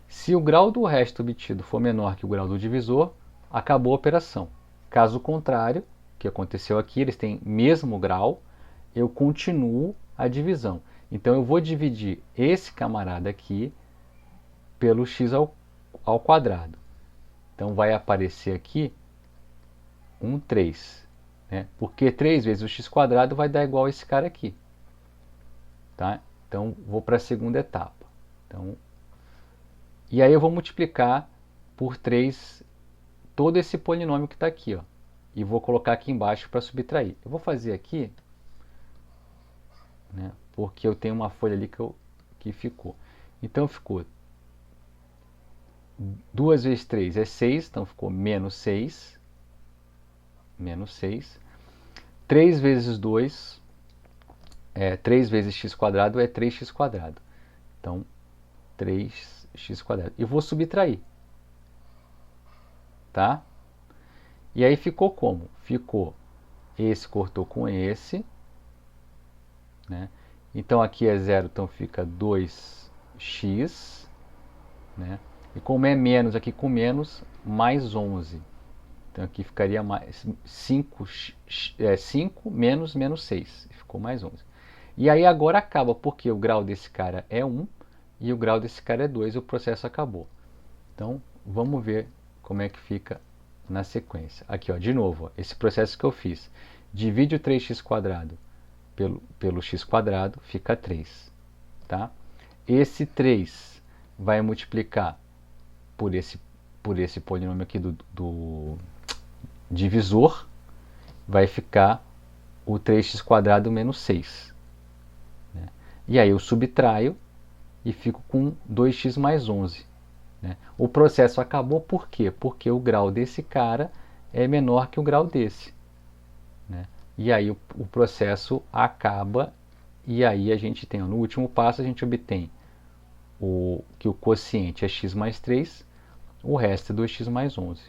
se o grau do resto obtido for menor que o grau do divisor, acabou a operação. Caso contrário, o que aconteceu aqui, eles têm mesmo grau, eu continuo a divisão. Então eu vou dividir esse camarada aqui pelo x ao quadrado. Então vai aparecer aqui 3. Né? Porque 3 vezes o x² vai dar igual a esse cara aqui. Tá? Então vou para a segunda etapa. Então, e aí eu vou multiplicar por 3 todo esse polinômio que está aqui. Ó, e vou colocar aqui embaixo para subtrair. Eu vou fazer aqui, né, porque eu tenho uma folha ali que ficou. Então ficou 2 vezes 3 é 6, então ficou menos 6. Menos 6. 3 vezes 2, 3 vezes x² é 3x². Então, 3x². E vou subtrair. Tá? E aí ficou como? Ficou, esse cortou com esse. Né? Então aqui é 0, então fica 2x. Né? E como é menos aqui com menos, mais 11. Então aqui ficaria mais 5 menos menos 6. Ficou mais 11. E aí agora acaba, porque o grau desse cara é 1 e o grau desse cara é 2 e o processo acabou. Então vamos ver como é que fica na sequência. Aqui, ó, de novo, ó, esse processo que eu fiz. Divide o 3x² pelo x², fica 3. Tá? Esse 3 vai multiplicar por esse polinômio aqui do divisor, vai ficar o 3x² menos 6. Né? E aí eu subtraio e fico com 2x mais 11. Né? O processo acabou por quê? Porque o grau desse cara é menor que o grau desse. Né? E aí o processo acaba, e aí a gente tem, ó, no último passo, a gente obtém que o quociente é x mais 3, o resto é 2x mais 11.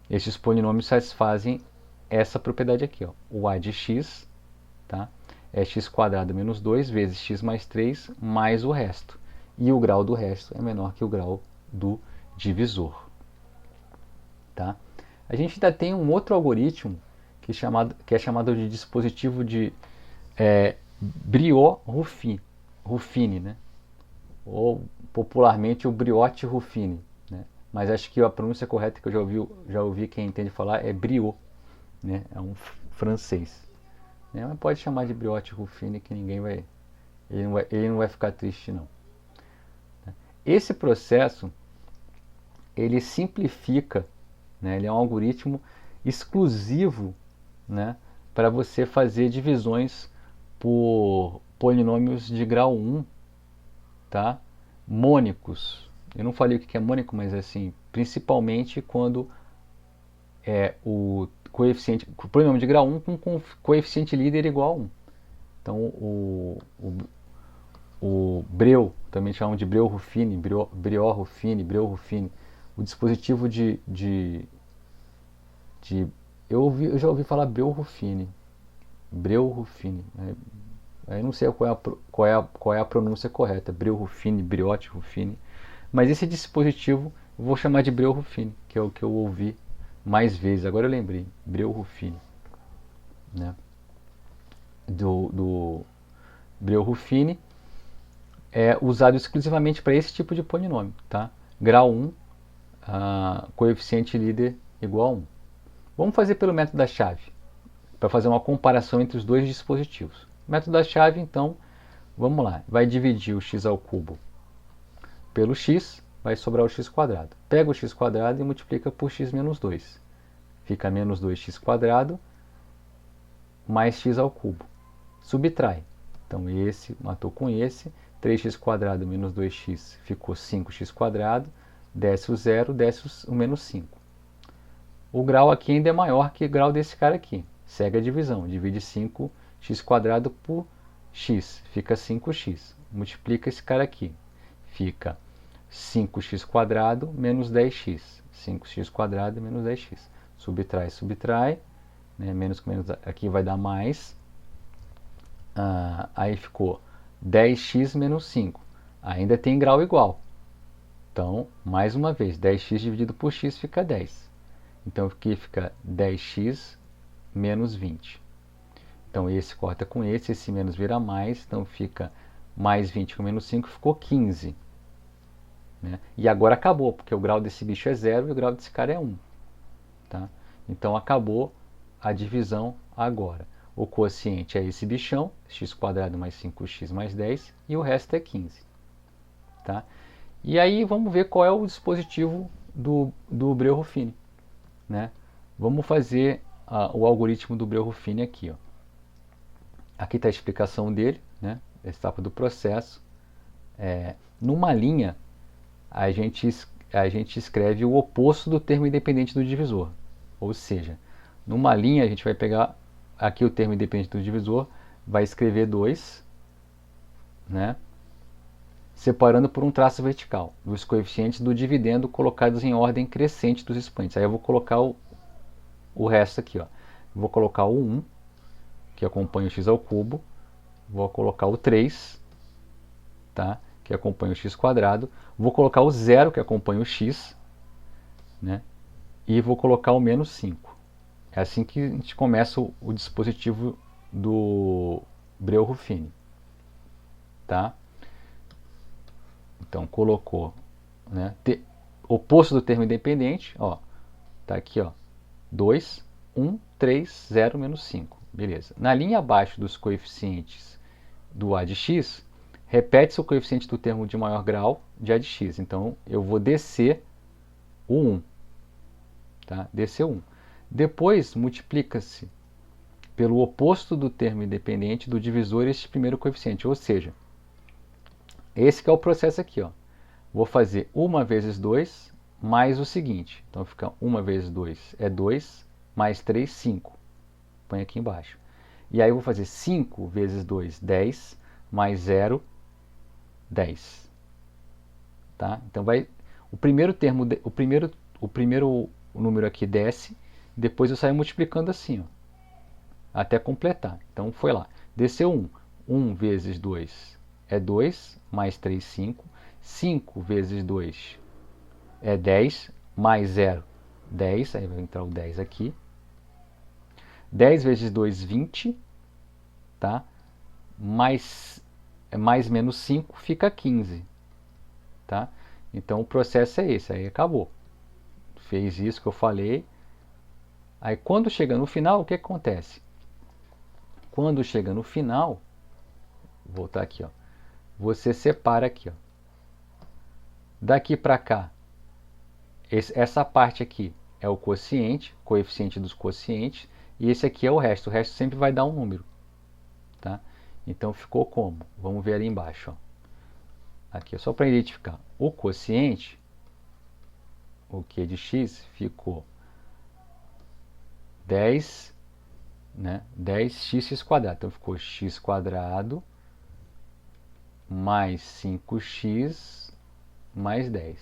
Esses polinômios satisfazem essa propriedade aqui. Ó. O a de x, tá, é x² menos 2 vezes x mais 3 mais o resto. E o grau do resto é menor que o grau do divisor. Tá? A gente ainda tem um outro algoritmo que é chamado de dispositivo de Briot-Ruffini, né? Ou popularmente o Brioche-Ruffini. Né? Mas acho que a pronúncia correta que eu já ouvi quem entende falar é Briot. Né? É um francês. Né? Mas pode chamar de Brioche-Ruffini que ele não vai ficar triste não. Esse processo ele simplifica, né? Ele é um algoritmo exclusivo, né, para você fazer divisões por polinômios de grau 1, tá? Mônicos. Eu não falei o que é mônico, mas assim, principalmente quando o polinômio de grau 1 com coeficiente líder igual a 1. Então o Breu, também chamam de Breu-Ruffini, Briot-Ruffini, Breu-Ruffini, o dispositivo eu já ouvi falar Breu-Ruffini, né? Eu não sei qual é a pronúncia correta, Breu-Ruffini, Brioche-Ruffini, mas esse dispositivo eu vou chamar de Breu-Ruffini, que é o que eu ouvi mais vezes, agora eu lembrei, Breu-Ruffini, né? Do Breu-Ruffini é usado exclusivamente para esse tipo de polinômio, tá? Grau 1, coeficiente líder igual a 1. Vamos fazer pelo método da chave, para fazer uma comparação entre os dois dispositivos. O método da chave, então, vamos lá. Vai dividir o x ao cubo pelo x, vai sobrar o x quadrado. Pega o x quadrado e multiplica por x menos 2. Fica menos 2x quadrado mais x ao cubo. Subtrai. Então esse matou com esse. 3x quadrado menos 2x ficou 5x quadrado. Desce o zero, desce o menos 5. O grau aqui ainda é maior que o grau desse cara aqui. Segue a divisão. Divide 5x quadrado por x. Fica 5x. Multiplica esse cara aqui. Fica 5x quadrado menos 10x. 5x quadrado menos 10x. Subtrai, subtrai. Né? Menos com menos aqui vai dar mais. Aí ficou 10x menos 5. Ainda tem grau igual. Então, mais uma vez, 10x dividido por x fica 10. Então aqui fica 10x menos 20. Então esse corta com esse menos vira mais. Então fica mais 20 com menos 5, ficou 15. Né? E agora acabou, porque o grau desse bicho é 0 e o grau desse cara é 1. Tá? Então acabou a divisão agora. O quociente é esse bichão, x quadrado mais 5x mais 10, e o resto é 15. Tá? E aí vamos ver qual é o dispositivo do Breuer-Ruffini. Né? Vamos fazer o algoritmo do Breuer-Ruffini aqui. Ó. Aqui está a explicação dele, né? Essa etapa do processo. Numa linha, a gente escreve o oposto do termo independente do divisor. Ou seja, numa linha a gente vai pegar aqui o termo independente do divisor, vai escrever 2, né? Separando por um traço vertical dos coeficientes do dividendo colocados em ordem crescente dos expoentes. Aí eu vou colocar o resto aqui. Ó. Vou colocar o 1, que acompanha o x ao cubo. Vou colocar o 3, tá? Que acompanha o x quadrado. Vou colocar o 0, que acompanha o x. Né? E vou colocar o menos 5. É assim que a gente começa o dispositivo do Breuer-Ruffini. Tá? Então, colocou, né, oposto do termo independente, ó, tá aqui, ó, 2, 1, 3, 0, menos 5. Beleza. Na linha abaixo dos coeficientes do A de x, repete-se o coeficiente do termo de maior grau de A de x. Então, eu vou descer o 1. Tá? Descer o 1. Depois, multiplica-se pelo oposto do termo independente do divisor este primeiro coeficiente, ou seja, esse que é o processo aqui. Ó. Vou fazer 1 vezes 2 mais o seguinte. Então fica 1 vezes 2 é 2, mais 3, 5. Põe aqui embaixo. E aí eu vou fazer 5 vezes 2, 10, mais 0, 10. Tá? Então vai, o primeiro termo, o primeiro número aqui desce, depois eu saio multiplicando assim, ó, até completar. Então foi lá. Desceu 1. 1 vezes 2 é 2, mais 3, 5. 5 vezes 2 é 10, mais 0, 10. Aí vai entrar o 10 aqui. 10 vezes 2, 20. Tá? Mais menos 5 fica 15. Tá? Então o processo é esse. Aí acabou. Fez isso que eu falei. Aí quando chega no final, o que acontece? Quando chega no final, vou voltar aqui, ó. Você separa aqui, ó. Daqui para cá, essa parte aqui é o quociente, coeficiente dos quocientes, e esse aqui é o resto. O resto sempre vai dar um número, tá? Então ficou como? Vamos ver ali embaixo, ó. Aqui, só para identificar. O quociente, o Q de x, ficou 10, né? 10x quadrado. Então ficou x quadrado mais 5x mais 10.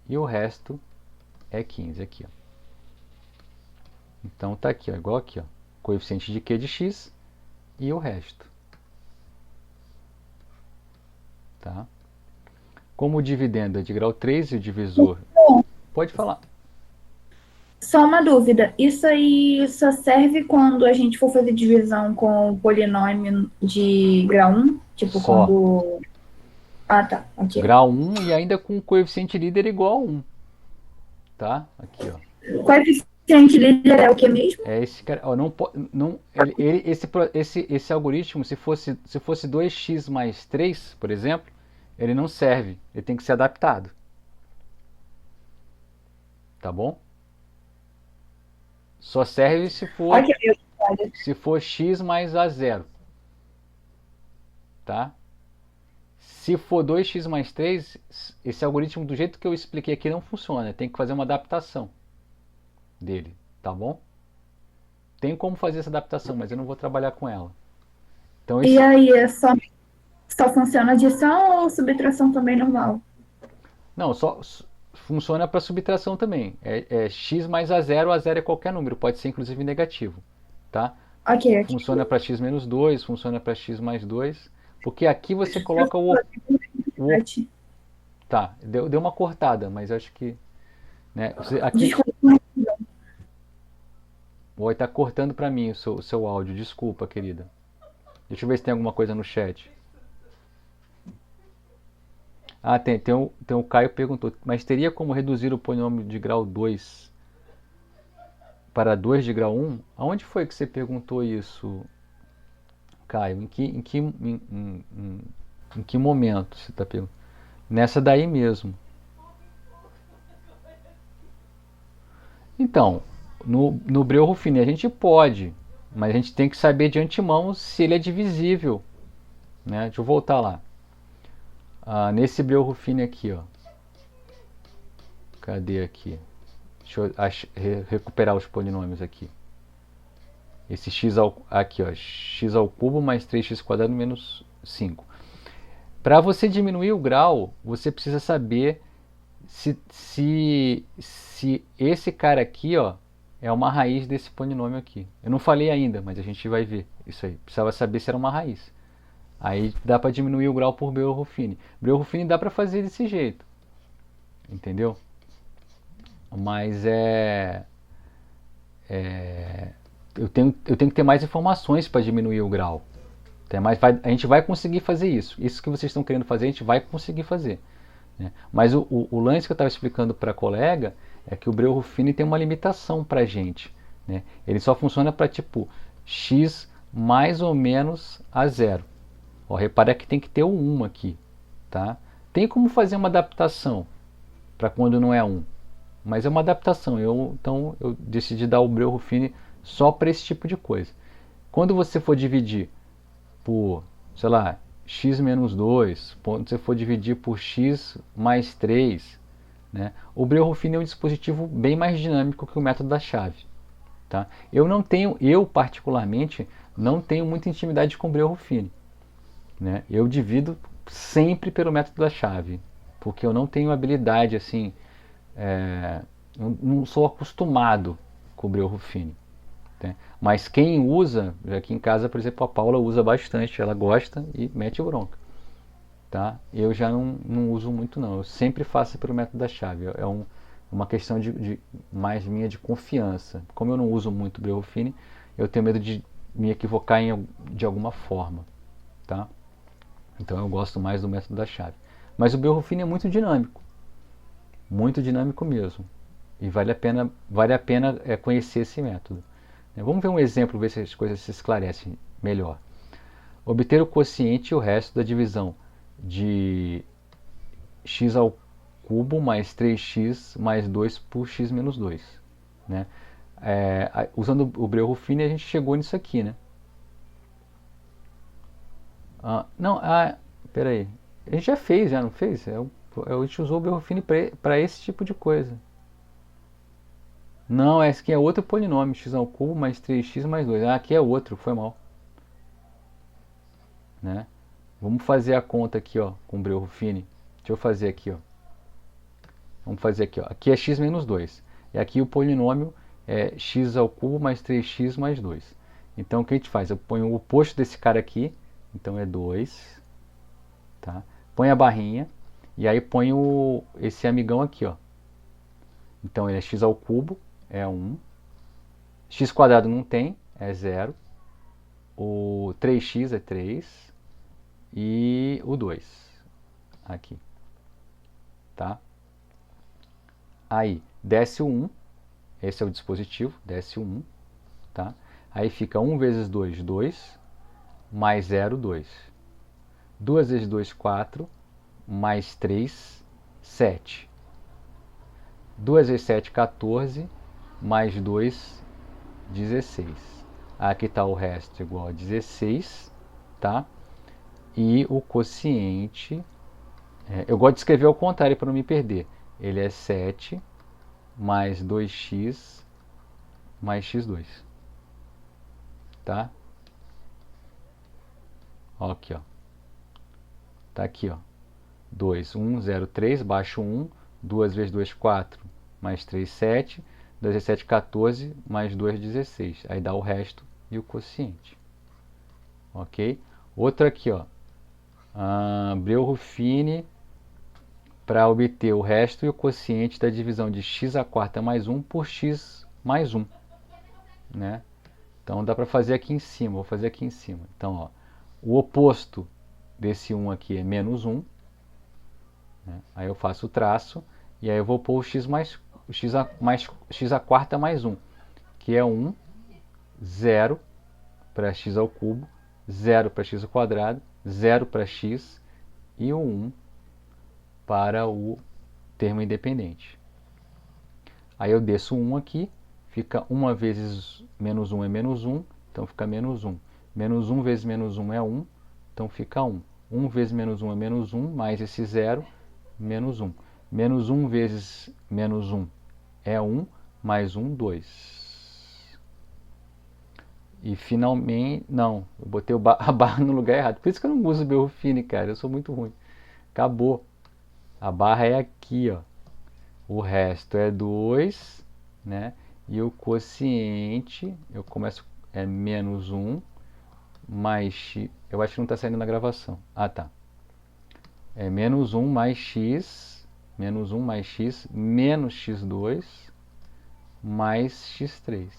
E o resto é 15 aqui, ó. Então tá aqui, ó, igual aqui, ó, coeficiente de Q de x e o resto. Tá? Como o dividendo é de grau 3 e o divisor... Pode falar. Só uma dúvida, isso aí só serve quando a gente for fazer divisão com o polinômio de grau 1? Tipo, Só. quando... Ah, tá, ok. Grau 1 e ainda com o coeficiente líder igual a 1. Tá? Aqui, ó. Trent líder é o que mesmo? É esse cara, ó, não, não, esse algoritmo, se fosse 2x mais 3, por exemplo, ele não serve, ele tem que ser adaptado, tá bom? Só serve se for, Ok, olha. se for x mais a zero, tá? Se for 2x mais 3, esse algoritmo do jeito que eu expliquei aqui não funciona, tem que fazer uma adaptação dele, tá bom? Tem como fazer essa adaptação, mas eu não vou trabalhar com ela. Então E esse, aí, só funciona adição ou subtração também normal? não, só funciona para subtração também. É x mais a zero é qualquer número, pode ser inclusive negativo, tá? Ok, Funciona ok. para x menos 2, funciona para x mais 2, porque aqui você coloca o tá, deu uma cortada, mas acho que, né, aqui Desculpa. vai estar cortando para mim o seu áudio, desculpa, querida. Deixa eu ver se tem alguma coisa no chat. Ah, tem o Caio perguntou, mas teria como reduzir o polinômio de grau 2 para 2 de grau 1? Aonde foi que você perguntou isso, Caio? Em que momento você está perguntando? Nessa daí mesmo. Então, no Breu-Ruffini a gente pode, mas a gente tem que saber de antemão se ele é divisível, né? Deixa eu voltar lá. Nesse Breu-Ruffini aqui, ó. Cadê aqui? Deixa eu recuperar os polinômios aqui. Esse aqui, ó, x ao cubo mais 3x quadrado menos 5. Para você diminuir o grau, você precisa saber se esse cara aqui, ó, é uma raiz desse polinômio aqui. Eu não falei ainda, mas a gente vai ver isso aí. Precisava saber se era uma raiz. Aí dá para diminuir o grau por Breu-Ruffini. Breu-Ruffini dá para fazer desse jeito, entendeu? Mas eu tenho que ter mais informações para diminuir o grau. A gente vai conseguir fazer isso. Isso que vocês estão querendo fazer, a gente vai conseguir fazer. Né? Mas o lance que eu estava explicando para a colega é que o Breu-Ruffini tem uma limitação para a gente. Né? Ele só funciona para tipo x mais ou menos a zero. Ó, repara que tem que ter o 1 aqui. Tá? Tem como fazer uma adaptação para quando não é 1. Mas é uma adaptação. Então eu decidi dar o Breu-Ruffini só para esse tipo de coisa. Quando você for dividir por, sei lá, x menos 2, quando você for dividir por x mais 3, né? O Breu-Ruffini é um dispositivo bem mais dinâmico que o método da chave. Tá? Eu particularmente, não tenho muita intimidade com o Breu-Ruffini. Né? Eu divido sempre pelo método da chave, porque eu não tenho habilidade assim, não sou acostumado com o Breu-Ruffini. Né? Mas quem usa, aqui em casa, por exemplo, a Paula usa bastante, ela gosta e mete bronca. Tá? Eu já não uso muito não, eu sempre faço pelo método da chave, uma questão mais minha de confiança. Como eu não uso muito Breu-Ruffini, eu tenho medo de me equivocar de alguma forma. Tá? Então eu gosto mais do método da chave. Mas o Breu-Ruffini é muito dinâmico mesmo. E vale a pena conhecer esse método. Vamos ver um exemplo, ver se as coisas se esclarecem melhor. Obter o quociente e o resto da divisão de x ao cubo mais 3x mais 2 por x menos 2. Né? Usando o Breu-Ruffini a gente chegou nisso aqui. Né? Não, peraí. A gente já fez, já não fez? A gente usou o Breu-Ruffini para esse tipo de coisa. Não, esse aqui é outro polinômio, x ao cubo mais 3x mais 2. Aqui é outro, foi mal. Né? Vamos fazer a conta aqui, ó, com o Breu-Ruffini. Deixa eu fazer aqui, ó. Vamos fazer aqui, ó. Aqui é x menos 2. E aqui o polinômio é x ao cubo mais 3x mais 2. Então o que a gente faz? Eu ponho o oposto desse cara aqui, então é 2. Tá? Põe a barrinha e aí ponho esse amigão aqui, ó. Então ele é x ao cubo, é 1. X quadrado não tem, é 0. O 3x é 3. E o 2 aqui. Tá? Aí, desce o 1. Esse é o dispositivo, desce o 1, tá? Aí fica 1 vezes 2, 2, mais 0, 2. 2 vezes 2, 4, mais 3, 7. 2 vezes 7, 14, mais 2, 16. Aqui está o resto igual a 16, tá? E o quociente, eu gosto de escrever ao contrário para não me perder. Ele é 7 mais 2x mais x2, tá? Ó, aqui, ó. Tá aqui, ó. 2, 1, 0, 3, baixo 1, 2 vezes 2, 4, mais 3, 7, 2 vezes 7, 14, mais 2, 16. Aí dá o resto e o quociente. Ok? Outro aqui, ó. Breuer-Ruffini para obter o resto e o quociente da divisão de x à quarta mais 1 por x mais 1. Né? Então dá para fazer aqui em cima. Vou fazer aqui em cima. Então, ó, o oposto desse 1 aqui é menos 1. Né? Aí eu faço o traço e aí eu vou pôr o x à quarta mais 1, que é 1, 0 para x ao cubo, 0 para x ao quadrado, 0 para x e o 1 para o termo independente. Aí eu desço 1 aqui, fica 1 vezes menos 1 é menos 1, então fica menos 1. Menos 1 vezes menos 1 é 1, então fica 1. 1 vezes menos 1 é menos 1, mais esse 0, menos 1. Menos 1 vezes menos 1 é 1, mais 1, 2. E finalmente, não, eu botei a barra no lugar errado. Por isso que eu não uso o Breuer-Ruffini, cara, eu sou muito ruim. Acabou. A barra é aqui, ó. O resto é 2, né? E o quociente, eu começo, é menos 1, mais x. Eu acho que não está saindo na gravação. Ah, tá. É menos 1 mais x, menos 1 mais x, menos x2, mais x3.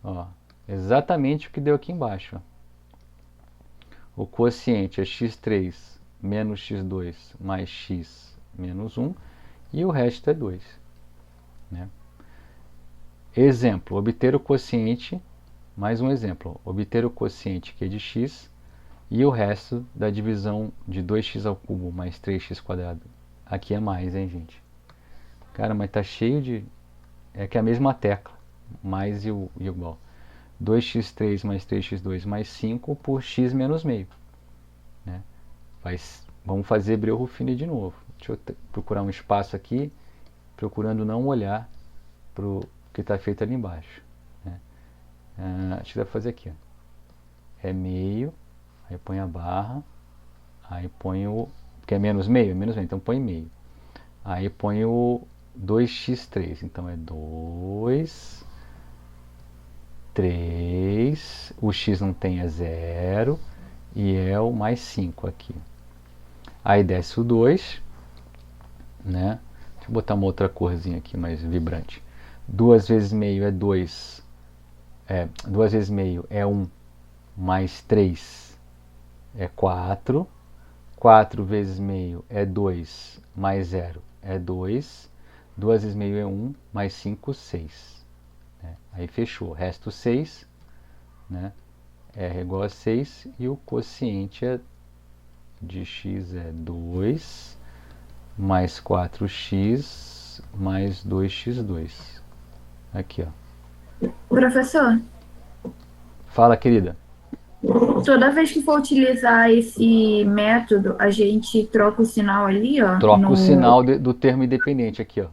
Ó, exatamente o que deu aqui embaixo. Ó. O quociente é x3 menos x2 mais x menos 1 e o resto é 2. Né? Exemplo, obter o quociente, mais um exemplo, obter o quociente que é de x e o resto da divisão de 2x ao cubo mais 3x quadrado. Aqui é mais, hein, gente? Cara, mas tá cheio de... É que é a mesma tecla, mais e o igual. 2x3 mais 3x2 mais 5 por x menos meio. Né? Vamos fazer Breuer-Ruffini de novo. Deixa eu procurar um espaço aqui, procurando não olhar para o que está feito ali embaixo. Né? Acho que dá para fazer aqui. Ó. É meio, aí põe a barra, aí põe o... Porque é menos meio, então põe meio. Aí põe o 2x3, então é 2, 3, o x não tem, é 0, e é o mais 5 aqui. Aí desce o 2, né? Deixa eu botar uma outra corzinha aqui mais vibrante. 2 vezes meio é 2, 2 vezes meio é 1, mais 3 é 4, 4 vezes meio é 2, mais 0 é 2, 2 vezes meio é 1, mais 5, 6. Né? Aí fechou, resto 6, né? R igual a 6 e o quociente de x é 2, mais 4x, mais 2x2. Aqui, ó. Professor, Fala, querida. toda vez que for utilizar esse método, a gente troca o sinal ali, ó, Troca o no... sinal do termo independente aqui, ó.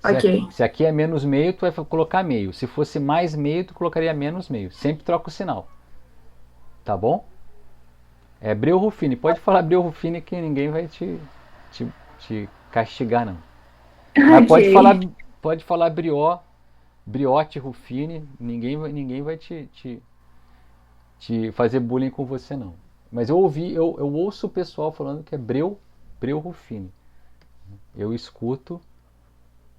Ok. Se aqui é menos meio, tu vai colocar meio. Se fosse mais meio, tu colocaria menos meio. Sempre troca o sinal. Tá bom? É Breuer-Ruffini. Pode falar Breuer-Ruffini que ninguém vai te castigar, não. Mas Ok. pode falar Briotti-Ruffini. Ninguém vai te fazer bullying com você, não. Mas eu ouço o pessoal falando que é Breuer-Ruffini. Eu escuto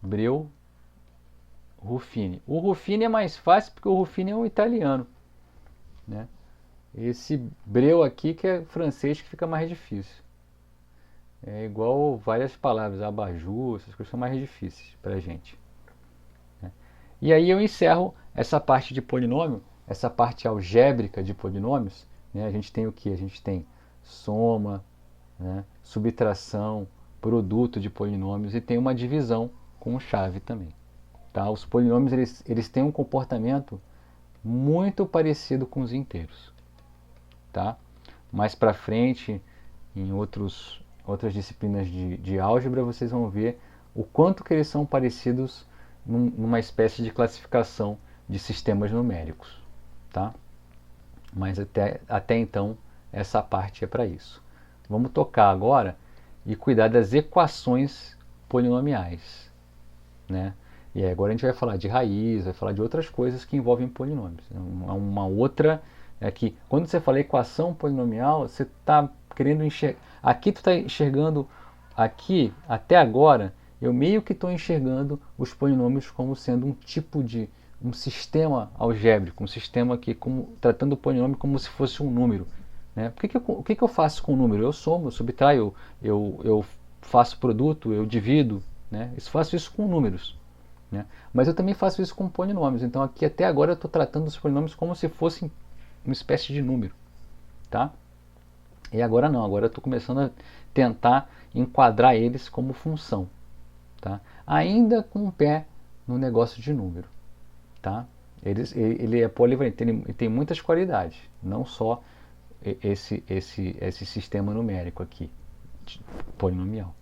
Breuer-Ruffini. O Ruffini é mais fácil porque o Ruffini é um italiano. Né? Esse Breu aqui que é francês que fica mais difícil. É igual várias palavras, abajur, essas coisas são mais difíceis para a gente. Né? E aí eu encerro essa parte de polinômio, essa parte algébrica de polinômios. Né? A gente tem o que? A gente tem soma, né? Subtração, produto de polinômios e tem uma divisão com chave também. Tá? Os polinômios eles têm um comportamento muito parecido com os inteiros. Tá? Mais para frente, em outras disciplinas de álgebra, vocês vão ver o quanto que eles são parecidos numa espécie de classificação de sistemas numéricos. Tá? Mas até então, essa parte é para isso. Vamos tocar agora e cuidar das equações polinomiais. Né? E aí agora a gente vai falar de raiz, vai falar de outras coisas que envolvem polinômios. Uma outra é que quando você fala equação polinomial, você está querendo enxergar. Aqui tu está enxergando, aqui até agora, eu meio que estou enxergando os polinômios como sendo um tipo de um sistema algébrico, um sistema que tratando o polinômio como se fosse um número. Né? O que eu faço com o número? Eu somo, eu subtraio, eu faço produto, eu divido. Né? Eu faço isso com números. Né? Mas eu também faço isso com polinômios. Então aqui até agora eu estou tratando os polinômios como se fossem uma espécie de número. Tá? E agora não, agora eu estou começando a tentar enquadrar eles como função. Tá? Ainda com o pé no negócio de número. Tá? Ele é polivalente, ele tem muitas qualidades, não só esse sistema numérico aqui, polinomial.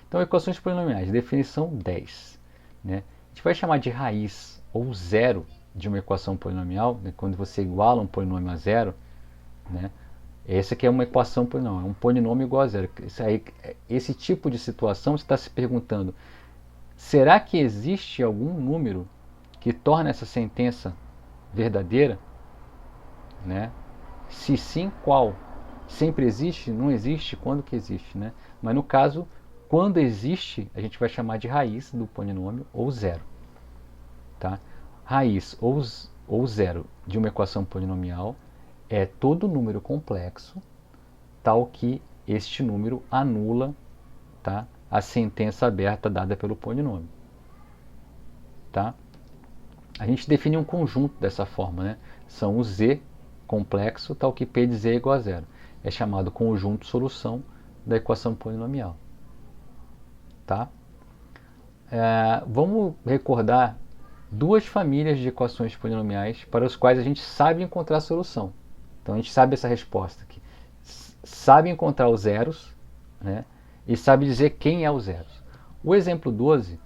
Então, equações polinomiais, definição 10. Né? A gente vai chamar de raiz ou zero de uma equação polinomial, né? Quando você iguala um polinômio a zero, né? Essa aqui é uma equação polinomial, é um polinômio igual a zero. Esse tipo de situação você está se perguntando, será que existe algum número que torna essa sentença verdadeira? Né? Se sim, qual? Sempre existe? Não existe? Quando que existe? Né? Mas no caso, quando existe, a gente vai chamar de raiz do polinômio ou zero. Tá? Raiz ou zero de uma equação polinomial é todo número complexo tal que este número anula, tá, a sentença aberta dada pelo polinômio. Tá? A gente define um conjunto dessa forma. Né? São o z complexo tal que p de z é igual a zero. É chamado conjunto solução da equação polinomial. Tá? Vamos recordar duas famílias de equações polinomiais para as quais a gente sabe encontrar a solução. Então a gente sabe essa resposta aqui. Sabe encontrar os zeros, né? E sabe dizer quem é os zeros. O exemplo 12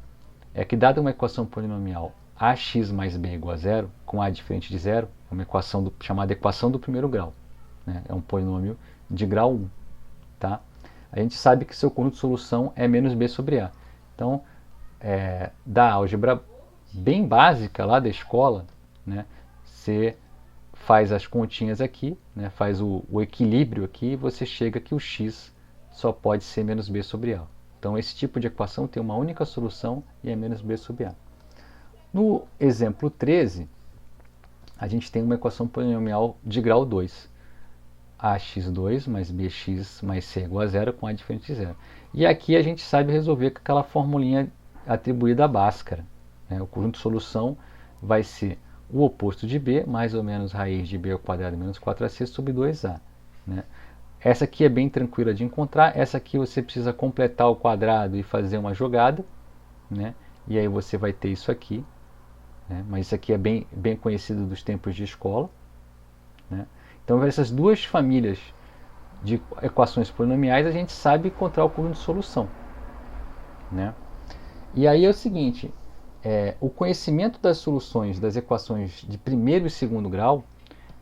é que, dada uma equação polinomial ax mais b igual a zero, com a diferente de zero, é uma equação chamada equação do primeiro grau. Né? É um polinômio de grau 1. Tá? A gente sabe que seu conjunto de solução é menos b sobre a. Então, da álgebra bem básica lá da escola, né, você faz as continhas aqui, né, faz o equilíbrio aqui e você chega que o x só pode ser menos b sobre a. Então esse tipo de equação tem uma única solução e é menos b sobre a. No exemplo 13, a gente tem uma equação polinomial de grau 2. ax2 mais bx mais c igual a zero com a diferente de zero. E aqui a gente sabe resolver com aquela formulinha atribuída à Bhaskara. Né? O conjunto de solução vai ser o oposto de b, mais ou menos raiz de b ao quadrado menos 4ac sobre 2a. Né? Essa aqui é bem tranquila de encontrar. Essa aqui você precisa completar o quadrado e fazer uma jogada. Né? E aí você vai ter isso aqui. Né? Mas isso aqui é bem conhecido dos tempos de escola. Né? Então, essas duas famílias de equações polinomiais, a gente sabe encontrar o conjunto de solução. Né? E aí é o seguinte, o conhecimento das soluções das equações de primeiro e segundo grau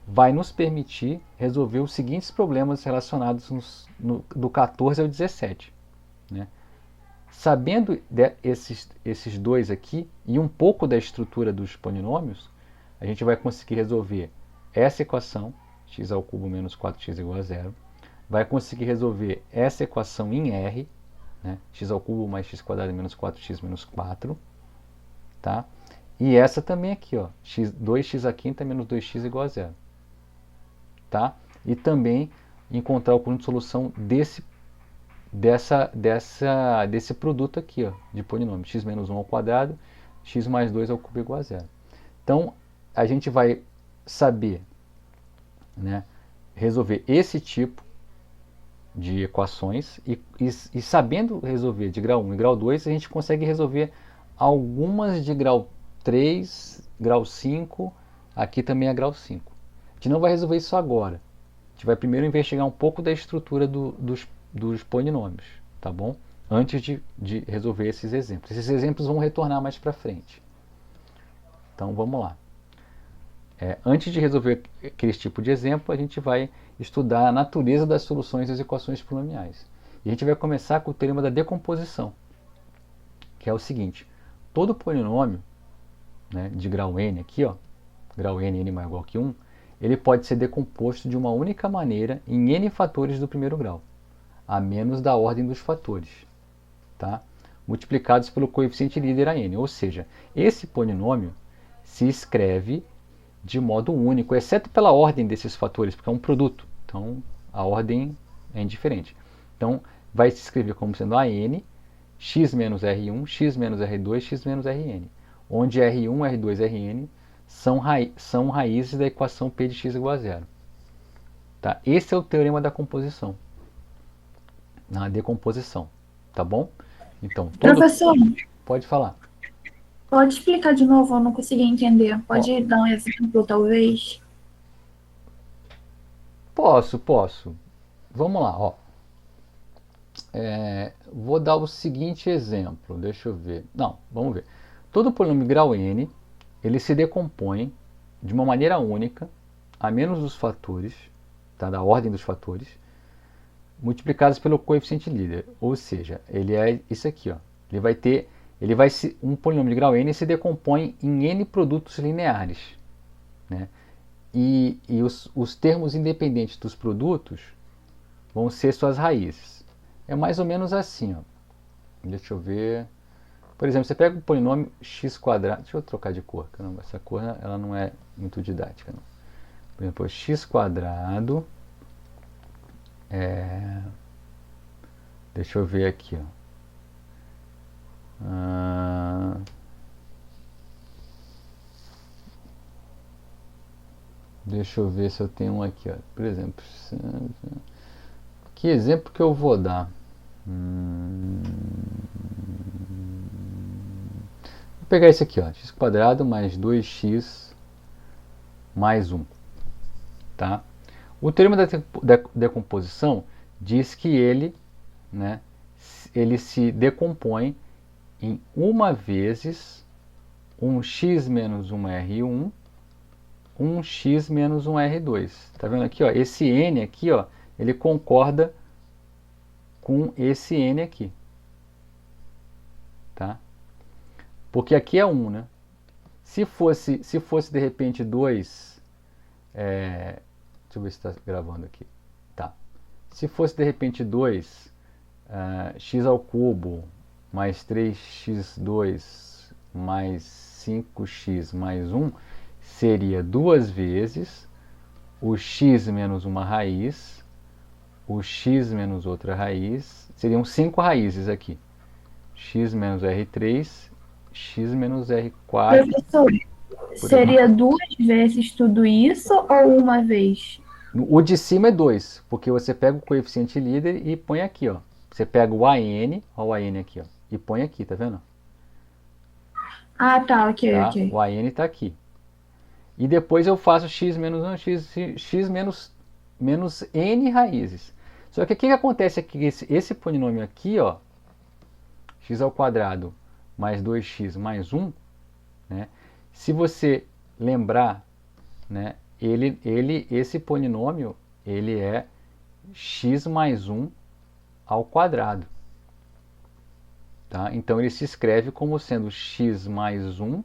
vai nos permitir resolver os seguintes problemas relacionados do 14 ao 17. Né? Sabendo esses dois aqui e um pouco da estrutura dos polinômios, a gente vai conseguir resolver essa equação, x ao cubo menos 4x igual a zero, vai conseguir resolver essa equação em R, né? X ao cubo mais x quadrado menos 4x menos 4, tá? E essa também aqui, ó, 2x à quinta menos 2x igual a zero. Tá? E também encontrar o conjunto de solução desse produto aqui, ó, de polinômio, x menos 1 ao quadrado, x mais 2 ao cubo igual a zero. Então, a gente vai saber, né, resolver esse tipo de equações e sabendo resolver de grau 1 e grau 2, a gente consegue resolver algumas de grau 3, grau 5, aqui também é grau 5. A gente não vai resolver isso agora. A gente vai primeiro investigar um pouco da estrutura dos polinômios, tá bom? Antes de resolver esses exemplos. Esses exemplos vão retornar mais para frente. Então vamos lá. Antes de resolver aquele tipo de exemplo, a gente vai estudar a natureza das soluções das equações polinomiais. E a gente vai começar com o teorema da decomposição, que é o seguinte: todo polinômio, né, de grau n aqui, ó, grau n maior ou igual que 1, ele pode ser decomposto de uma única maneira em n fatores do primeiro grau, a menos da ordem dos fatores, tá? Multiplicados pelo coeficiente líder a n. Ou seja, esse polinômio se escreve de modo único, exceto pela ordem desses fatores, porque é um produto. Então, a ordem é indiferente. Então, vai se escrever como sendo AN, x menos R1, x menos R2, x menos Rn, onde R1, R2 e Rn são raízes da equação P de x igual a zero. Tá? Esse é o teorema da composição, na decomposição. Tá bom? Então, Professor, pode falar. pode explicar de novo? Eu não consegui entender. Pode dar um exemplo, talvez? Posso. Vamos lá, ó. Vou dar o seguinte exemplo. Deixa eu ver. Não, vamos ver. Todo polinômio grau n, ele se decompõe de uma maneira única, a menos dos fatores, tá, da ordem dos fatores, multiplicados pelo coeficiente líder. Ou seja, ele é isso aqui, ó. Um polinômio de grau n se decompõe em n produtos lineares, né? E os termos independentes dos produtos vão ser suas raízes. É mais ou menos assim, ó. Deixa eu ver. Por exemplo, você pega o polinômio x quadrado. Deixa eu trocar de cor. Caramba, essa cor ela não é muito didática, não. Por exemplo, x quadrado. Deixa eu ver aqui, ó. Deixa eu ver se eu tenho um aqui, ó. Por exemplo, que exemplo que eu vou dar? Vou pegar esse aqui, ó, x quadrado mais 2x mais 1. Tá? O teorema da decomposição diz que ele se decompõe em uma vezes um x menos 1r1, um x menos 1r2. Tá vendo aqui, ó? Esse n aqui, ó, ele concorda com esse n aqui. Tá? Porque aqui é 1, né? Se fosse de repente 2, deixa eu ver se está gravando aqui. Tá. Se fosse de repente 2, x ao cubo mais 3x2 mais 5x mais 1, seria duas vezes o x menos uma raiz, o x menos outra raiz, seriam 5 raízes aqui. X menos R3, x menos R4. Professor, seria duas vezes tudo isso ou uma vez? O de cima é 2, porque você pega o coeficiente líder e põe aqui, ó. Você pega o AN, ó, o AN aqui, ó, e põe aqui, tá vendo? Ah, tá, ok, Tá? ok. O AN está aqui. E depois eu faço x menos 1, x menos n raízes. Só que o que acontece aqui? Esse polinômio aqui, ó, x ao quadrado mais 2x mais 1, né? Se você lembrar, né, esse polinômio, ele é x mais 1 ao quadrado. Tá? Então ele se escreve como sendo x mais 1,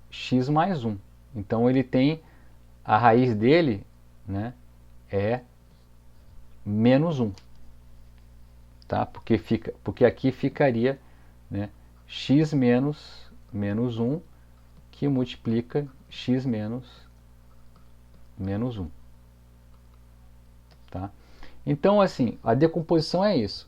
x mais 1. Então ele tem, a raiz dele, né, é menos 1. Tá? Porque aqui ficaria, né, x menos 1, que multiplica x menos 1. Tá? Então, assim, a decomposição é isso.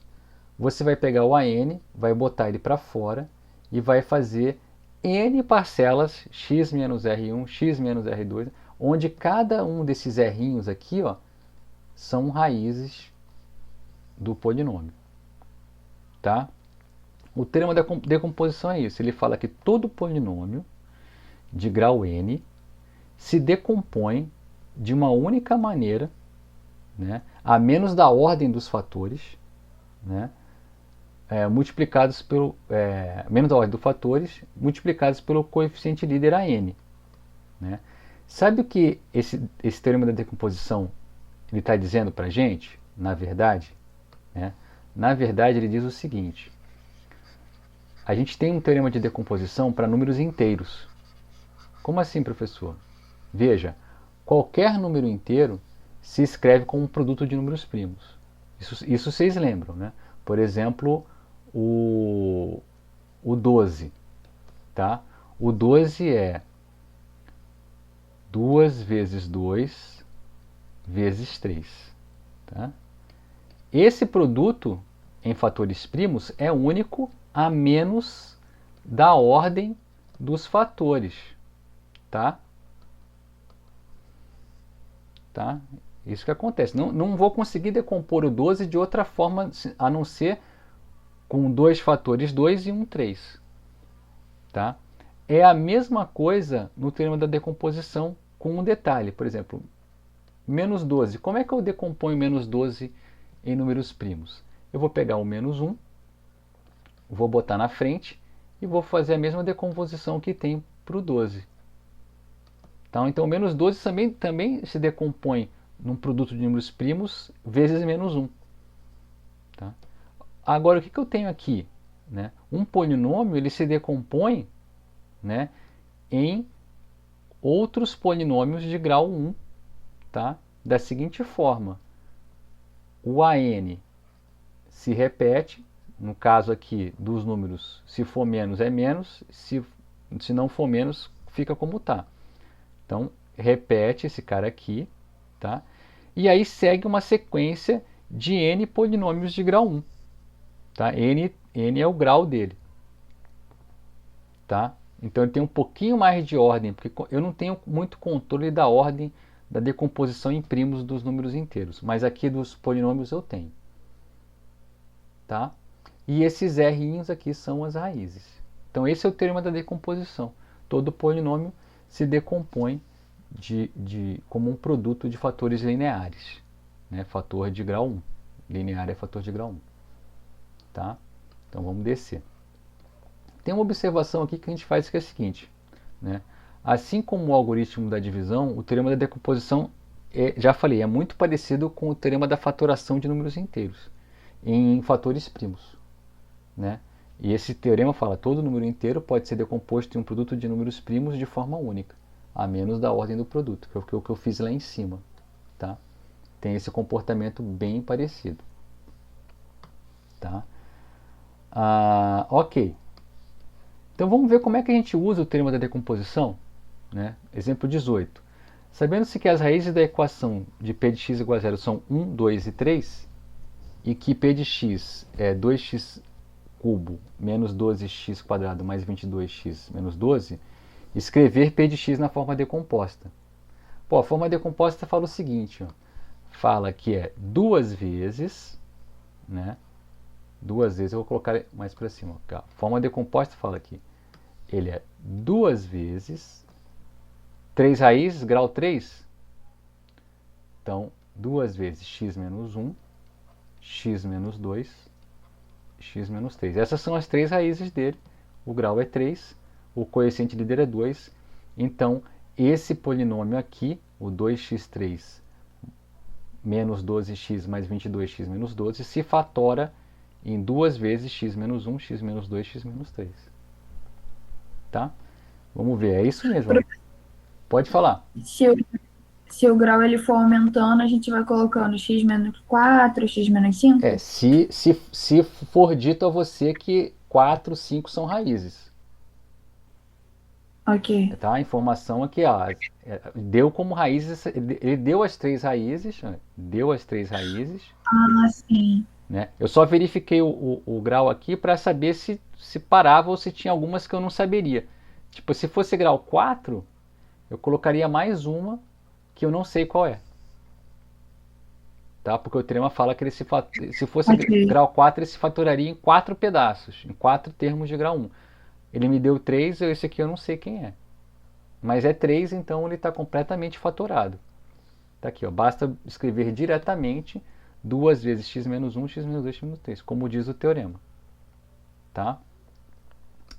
Você vai pegar o AN, vai botar ele para fora e vai fazer N parcelas, x menos R1, x menos R2, onde cada um desses R'inhos aqui, ó, são raízes do polinômio. Tá? O teorema da decomposição é isso. Ele fala que todo polinômio de grau n se decompõe de uma única maneira, né, a menos da ordem dos fatores, né, multiplicados pelo menos da ordem dos fatores multiplicados pelo coeficiente líder a n. Né? Sabe o que esse teorema da decomposição ele está dizendo para a gente? Na verdade, né? Na verdade, ele diz o seguinte: a gente tem um teorema de decomposição para números inteiros. Como assim, professor? Veja, qualquer número inteiro se escreve como um produto de números primos. Isso vocês lembram, né? Por exemplo, o 12. Tá? O 12 é 2 vezes 2 vezes 3. Tá? Esse produto em fatores primos é único a menos da ordem dos fatores. Tá? Tá? Isso que acontece. Não vou conseguir decompor o 12 de outra forma a não ser com dois fatores 2 e um 3. Tá? É a mesma coisa no teorema da decomposição com um detalhe. Por exemplo, menos 12. Como é que eu decomponho menos 12 em números primos? Eu vou pegar o menos 1, vou botar na frente e vou fazer a mesma decomposição que tem para o 12. Então, menos 12 também se decompõe num produto de números primos vezes menos 1. Tá? Agora, o que eu tenho aqui? Né? Um polinômio ele se decompõe, né, em outros polinômios de grau 1, tá? Da seguinte forma: o AN se repete, no caso aqui dos números, se for menos é menos, se não for menos fica como está. Então, repete esse cara aqui, tá? E aí segue uma sequência de n polinômios de grau 1. Tá? N é o grau dele. Tá? Então, ele tem um pouquinho mais de ordem, porque eu não tenho muito controle da ordem da decomposição em primos dos números inteiros. Mas aqui dos polinômios eu tenho. Tá? E esses R'inhos aqui são as raízes. Então, esse é o teorema da decomposição. Todo polinômio se decompõe como um produto de fatores lineares. Né? Fator de grau 1. Linear é fator de grau 1. Tá? Então vamos descer. Tem uma observação aqui que a gente faz que é a seguinte. Né? Assim como o algoritmo da divisão, o teorema da decomposição, já falei, é muito parecido com o teorema da fatoração de números inteiros em fatores primos. Né? E esse teorema fala que todo número inteiro pode ser decomposto em um produto de números primos de forma única, a menos da ordem do produto, que é o que eu fiz lá em cima. Tá? Tem esse comportamento bem parecido. Tá? Ok. Então vamos ver como é que a gente usa o teorema da decomposição. Né? Exemplo 18. Sabendo-se que as raízes da equação de p de x igual a zero são 1, 2 e 3, e que p de x é 2x cubo menos 12x quadrado mais 22x menos 12, escrever p de x na forma decomposta. Pô, a forma decomposta fala o seguinte, ó, fala que é duas vezes, né? Duas vezes, eu vou colocar mais para cima. A forma decomposta fala aqui, ele é duas vezes 3 raízes, grau 3. Então, duas vezes x menos 1, x menos 2, x menos 3. Essas são as três raízes dele. O grau é 3, o coeficiente líder é 2. Então, esse polinômio aqui, o 2x3 menos 12x mais 22x menos 12, se fatora em duas vezes x menos 1, x menos 2, x menos 3. Tá? Vamos ver, é isso mesmo. Pode falar. Se o grau ele for aumentando, a gente vai colocando x menos 4, x menos 5? Se for dito a você que 4, 5 são raízes. Ok. Tá? A informação aqui, ó, deu como raízes, ele deu as três raízes, deu as três raízes, Ah, sim. né? Eu só verifiquei o grau aqui para saber se parava ou se tinha algumas que eu não saberia. Tipo, se fosse grau 4, eu colocaria mais uma que eu não sei qual é. Tá? Porque o teorema fala que ele se fosse Ok. grau 4, ele se faturaria em 4 pedaços, em 4 termos de grau 1. Ele me deu 3, esse aqui eu não sei quem é. Mas é 3, então ele está completamente fatorado. Tá aqui, ó, basta escrever diretamente 2 vezes x menos 1, x menos 2, x menos 3, como diz o teorema. Tá?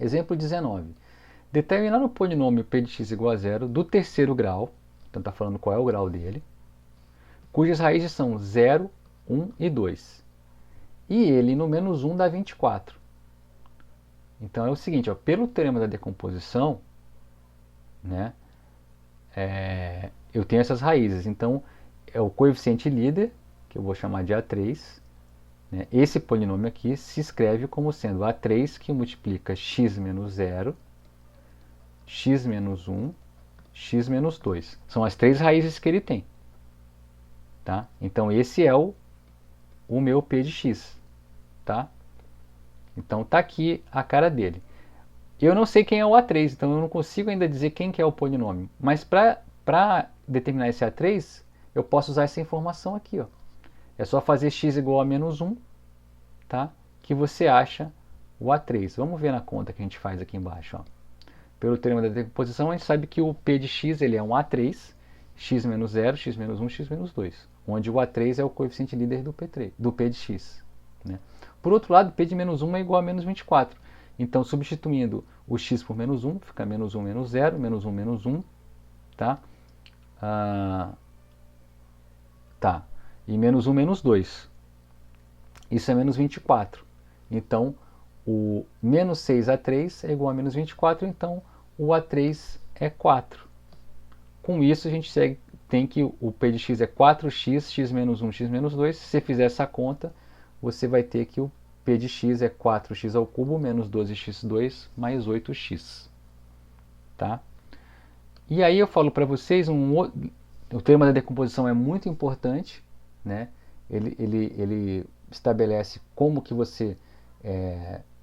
Exemplo 19. Determinar o polinômio p de x igual a zero do terceiro grau, então está falando qual é o grau dele, cujas raízes são 0, 1 e 2. E ele no menos 1 dá 24. Então é o seguinte, ó, pelo teorema da decomposição, né, eu tenho essas raízes. Então é o coeficiente líder, que eu vou chamar de A3. Né, esse polinômio aqui se escreve como sendo A3 que multiplica x menos 0, x menos 1, x menos 2. São as três raízes que ele tem. Tá? Então esse é o meu P de x. Tá? Então tá aqui a cara dele. Eu não sei quem é o A3, então eu não consigo ainda dizer quem que é o polinômio. Mas para determinar esse A3, eu posso usar essa informação aqui. Ó. É só fazer x igual a menos 1, tá? Que você acha o A3. Vamos ver na conta que a gente faz aqui embaixo. Ó. Pelo teorema da decomposição, a gente sabe que o P de x ele é um A3, x menos 0, x menos 1, x menos 2. Onde o A3 é o coeficiente líder do P de x. Né? Por outro lado, P de menos 1 é igual a menos 24. Então, substituindo o x por menos 1, fica menos 1 menos 0, menos 1 menos 1. Tá? Tá. E menos 1 menos 2. Isso é menos 24. Então, o menos 6A3 é igual a menos 24, então o A3 é 4. Com isso, a gente tem que o P de x é 4x, x menos 1, x menos 2. Se você fizer essa conta, você vai ter que o P de x é 4x ao cubo menos 12x2 mais 8x. Tá? E aí eu falo para vocês, o teorema da decomposição é muito importante, né? Ele estabelece como que você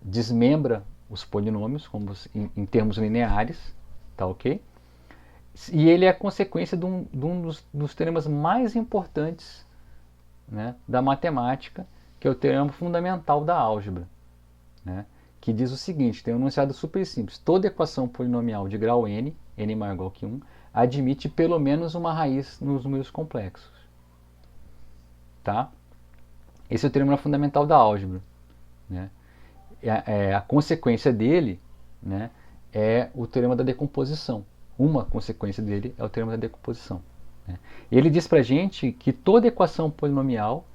desmembra os polinômios como em termos lineares, tá ok? E ele é a consequência de um dos teoremas mais importantes, né, da matemática, que é o teorema fundamental da álgebra, né, que diz o seguinte, tem um enunciado super simples: toda equação polinomial de grau n, n maior ou igual que 1, admite pelo menos uma raiz nos números complexos. Tá? Esse é o teorema fundamental da álgebra. Né? A consequência dele, né, é o teorema da decomposição. Uma consequência dele é o teorema da decomposição. Né? Ele diz para a gente que toda equação polinomial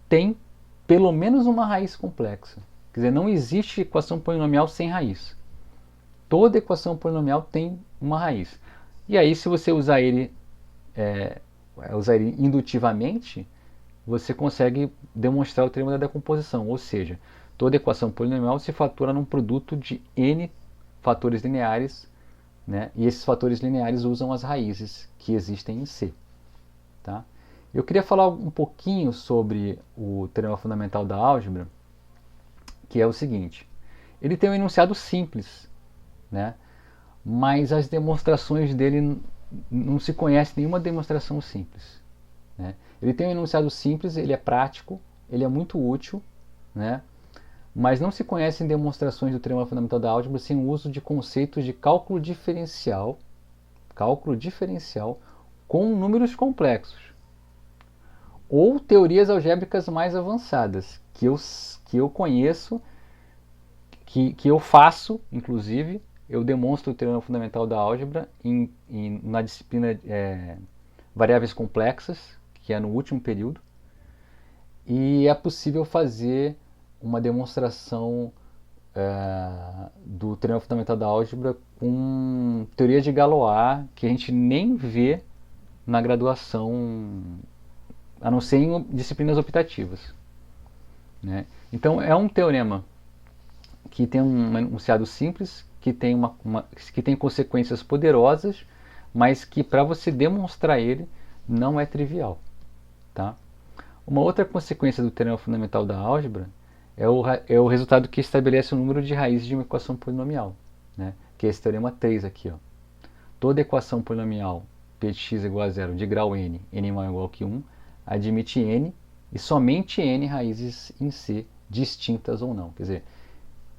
tem pelo menos uma raiz complexa. Quer dizer, não existe equação polinomial sem raiz. Toda equação polinomial tem uma raiz. E aí, se você usar ele indutivamente, você consegue demonstrar o teorema da decomposição, ou seja, toda equação polinomial se fatora num produto de n fatores lineares, né? E esses fatores lineares usam as raízes que existem em C. Tá? Eu queria falar um pouquinho sobre o teorema fundamental da álgebra, que é o seguinte: ele tem um enunciado simples, né? Mas as demonstrações dele não se conhece nenhuma demonstração simples. Né? Ele tem um enunciado simples, ele é prático, ele é muito útil, né? Mas não se conhecem demonstrações do teorema fundamental da álgebra sem o uso de conceitos de cálculo diferencial com números complexos, ou teorias algébricas mais avançadas, que eu conheço, que eu faço, inclusive. Eu demonstro o teorema fundamental da álgebra na disciplina variáveis complexas, que é no último período, e é possível fazer uma demonstração do teorema fundamental da álgebra com teoria de Galois, que a gente nem vê na graduação, a não ser em disciplinas optativas. Né? Então é um teorema que tem um enunciado simples, que tem, que tem consequências poderosas, mas que para você demonstrar ele não é trivial. Tá? Uma outra consequência do teorema fundamental da álgebra é o resultado que estabelece o número de raízes de uma equação polinomial, né? Que é esse teorema 3 aqui. Ó. Toda equação polinomial p de x igual a zero de grau n, n maior ou igual que 1, admite n e somente n raízes em C, distintas ou não. Quer dizer,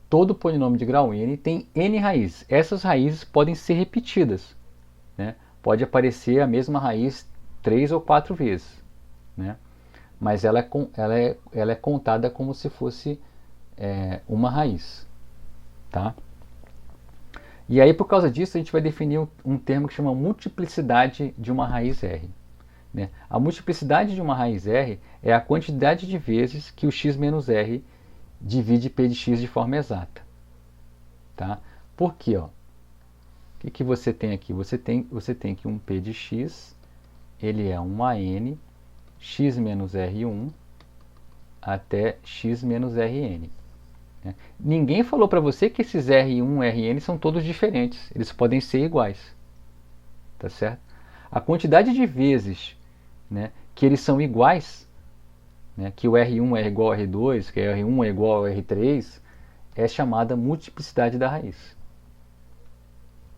todo polinômio de grau n tem n raízes. Essas raízes podem ser repetidas. Né? Pode aparecer a mesma raiz 3 ou 4 vezes. Né? Mas ela é contada como se fosse uma raiz. Tá? E aí, por causa disso, a gente vai definir um termo que chama multiplicidade de uma raiz R. Né? A multiplicidade de uma raiz R é a quantidade de vezes que o x menos R divide p de x de forma exata. Tá? Por quê? Ó? O que você tem aqui? Você tem que um p de x, ele é uma n, x menos R1 até x menos Rn. Né? Ninguém falou para você que esses R1 e Rn são todos diferentes. Eles podem ser iguais. Tá certo? A quantidade de vezes, né, que eles são iguais, né, que o R1 é igual ao R2, que o R1 é igual ao R3, é chamada multiplicidade da raiz.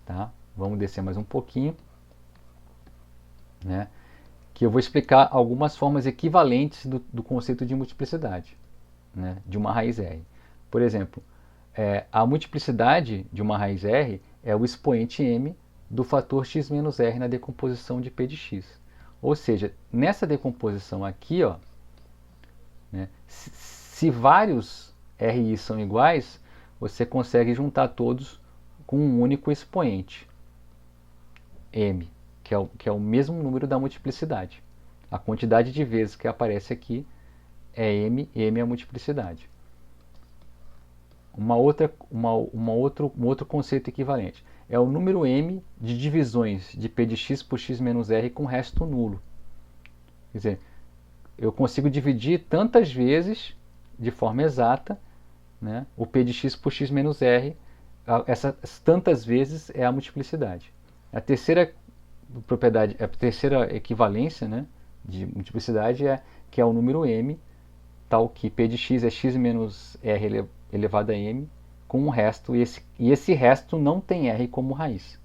Tá? Vamos descer mais um pouquinho. Né, que eu vou explicar algumas formas equivalentes do conceito de multiplicidade, né, de uma raiz R. Por exemplo, a multiplicidade de uma raiz R é o expoente m do fator x menos r na decomposição de p de x. Ou seja, nessa decomposição aqui, ó, né, se vários RI são iguais, você consegue juntar todos com um único expoente, m, que é o mesmo número da multiplicidade. A quantidade de vezes que aparece aqui é m, m é a multiplicidade. Um outro conceito equivalente é o número m de divisões de p de x por x menos r com resto nulo. Quer dizer, eu consigo dividir tantas vezes, de forma exata, né, o p de x por x menos r, essas tantas vezes é a multiplicidade. A terceira propriedade, a terceira equivalência, né, de multiplicidade que é o número m, tal que p de x é x menos r elevado a m, com um resto, e esse resto não tem r como raiz.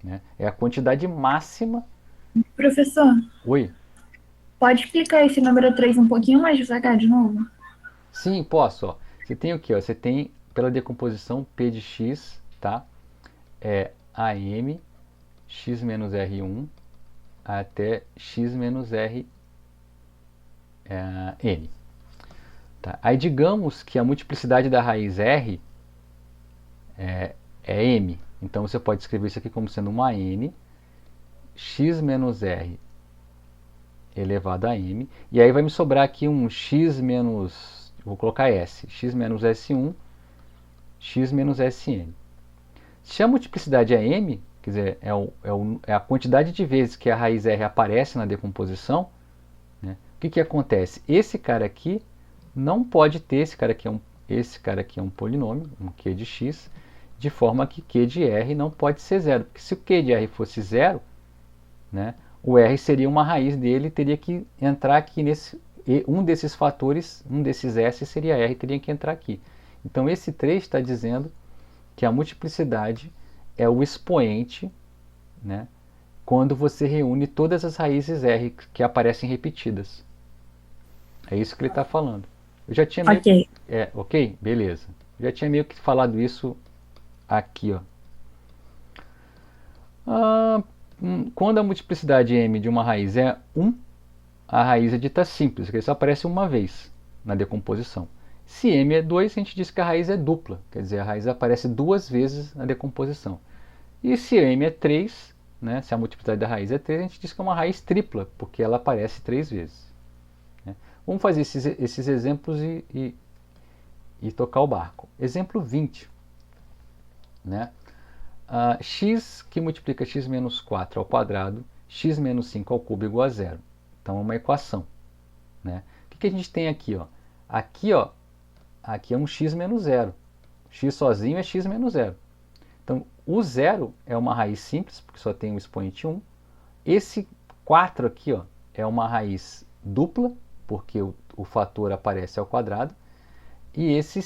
Né? É a quantidade máxima. Professor, Oi? pode explicar esse número 3 um pouquinho mais devagar de novo? Sim, posso. Ó. Você tem o que? Você tem, pela decomposição, p de x, tá? É am x menos r1 até x menos r n. Tá? Aí digamos que a multiplicidade da raiz r é m. Então você pode escrever isso aqui como sendo uma n, x menos r elevado a m. E aí vai me sobrar aqui um x menos, vou colocar s, x menos s1, x menos sn. Se a multiplicidade é m, quer dizer, é a quantidade de vezes que a raiz r aparece na decomposição, né? O que acontece? Esse cara aqui não pode ter, esse cara aqui é um polinômio, um q de x, de forma que q de r não pode ser zero. Porque se o q de r fosse zero, né, o r seria uma raiz dele, teria que entrar aqui nesse, um desses fatores, um desses s seria r, teria que entrar aqui. Então esse 3 está dizendo que a multiplicidade é o expoente, né, quando você reúne todas as raízes r que aparecem repetidas. É isso que ele está falando. Eu já tinha meio Ok. ok? Beleza. Eu já tinha meio que falado isso aqui, ó. Quando a multiplicidade m de uma raiz é 1, a raiz é dita simples, porque só aparece uma vez na decomposição. Se m é 2, a gente diz que a raiz é dupla, quer dizer, a raiz aparece duas vezes na decomposição. E se m é 3, né, se a multiplicidade da raiz é 3, a gente diz que é uma raiz tripla, porque ela aparece 3 vezes. Né? Vamos fazer esses exemplos e tocar o barco. Exemplo 20. Né? X que multiplica x menos 4 ao quadrado, x menos 5 ao cubo igual a zero. Então é uma equação. Né? O que a gente tem aqui? Ó? Aqui é um x menos zero. x sozinho é x menos zero. Então, o zero é uma raiz simples, porque só tem o expoente 1. Esse 4 aqui, ó, é uma raiz dupla, porque o fator aparece ao quadrado. E esse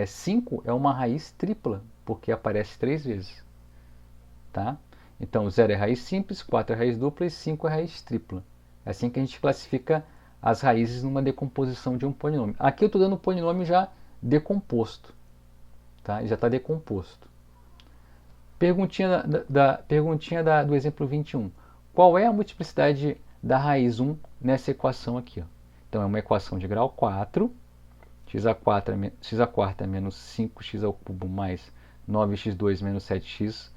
5 é uma raiz tripla, porque aparece 3 vezes. Tá? Então, 0 é raiz simples, 4 é raiz dupla e 5 é raiz tripla. É assim que a gente classifica as raízes numa decomposição de um polinômio. Aqui eu estou dando o polinômio já decomposto. Tá? Já está decomposto. Perguntinha do exemplo 21. Qual é a multiplicidade da raiz 1 nessa equação aqui? Ó? Então, é uma equação de grau 4. X a quarta menos 5x ao cubo mais 9x2 menos 7x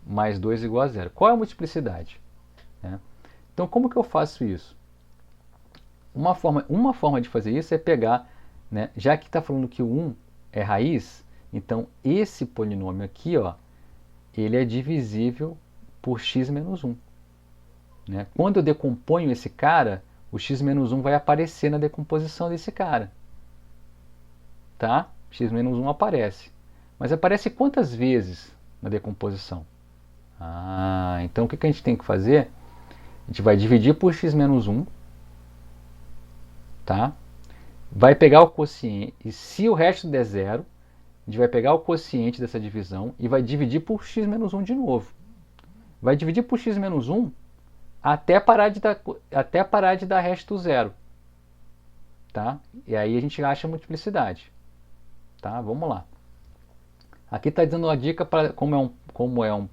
mais 2 igual a zero. Qual é a multiplicidade? Então, como que eu faço isso? Uma forma de fazer isso é pegar, né, já que está falando que o 1 é raiz, então esse polinômio aqui, ó, ele é divisível por x menos 1. Né? Quando eu decomponho esse cara, o x menos 1 vai aparecer na decomposição desse cara. Tá? X menos 1 aparece. Mas aparece quantas vezes na decomposição? Então o que a gente tem que fazer? A gente vai dividir por x menos 1. Tá? Vai pegar o quociente, e se o resto der zero, a gente vai pegar o quociente dessa divisão e vai dividir por x menos 1 de novo. Vai dividir por x menos 1 até parar de dar resto zero. Tá? E aí a gente acha a multiplicidade. Tá? Vamos lá. Aqui está dando uma dica para como é um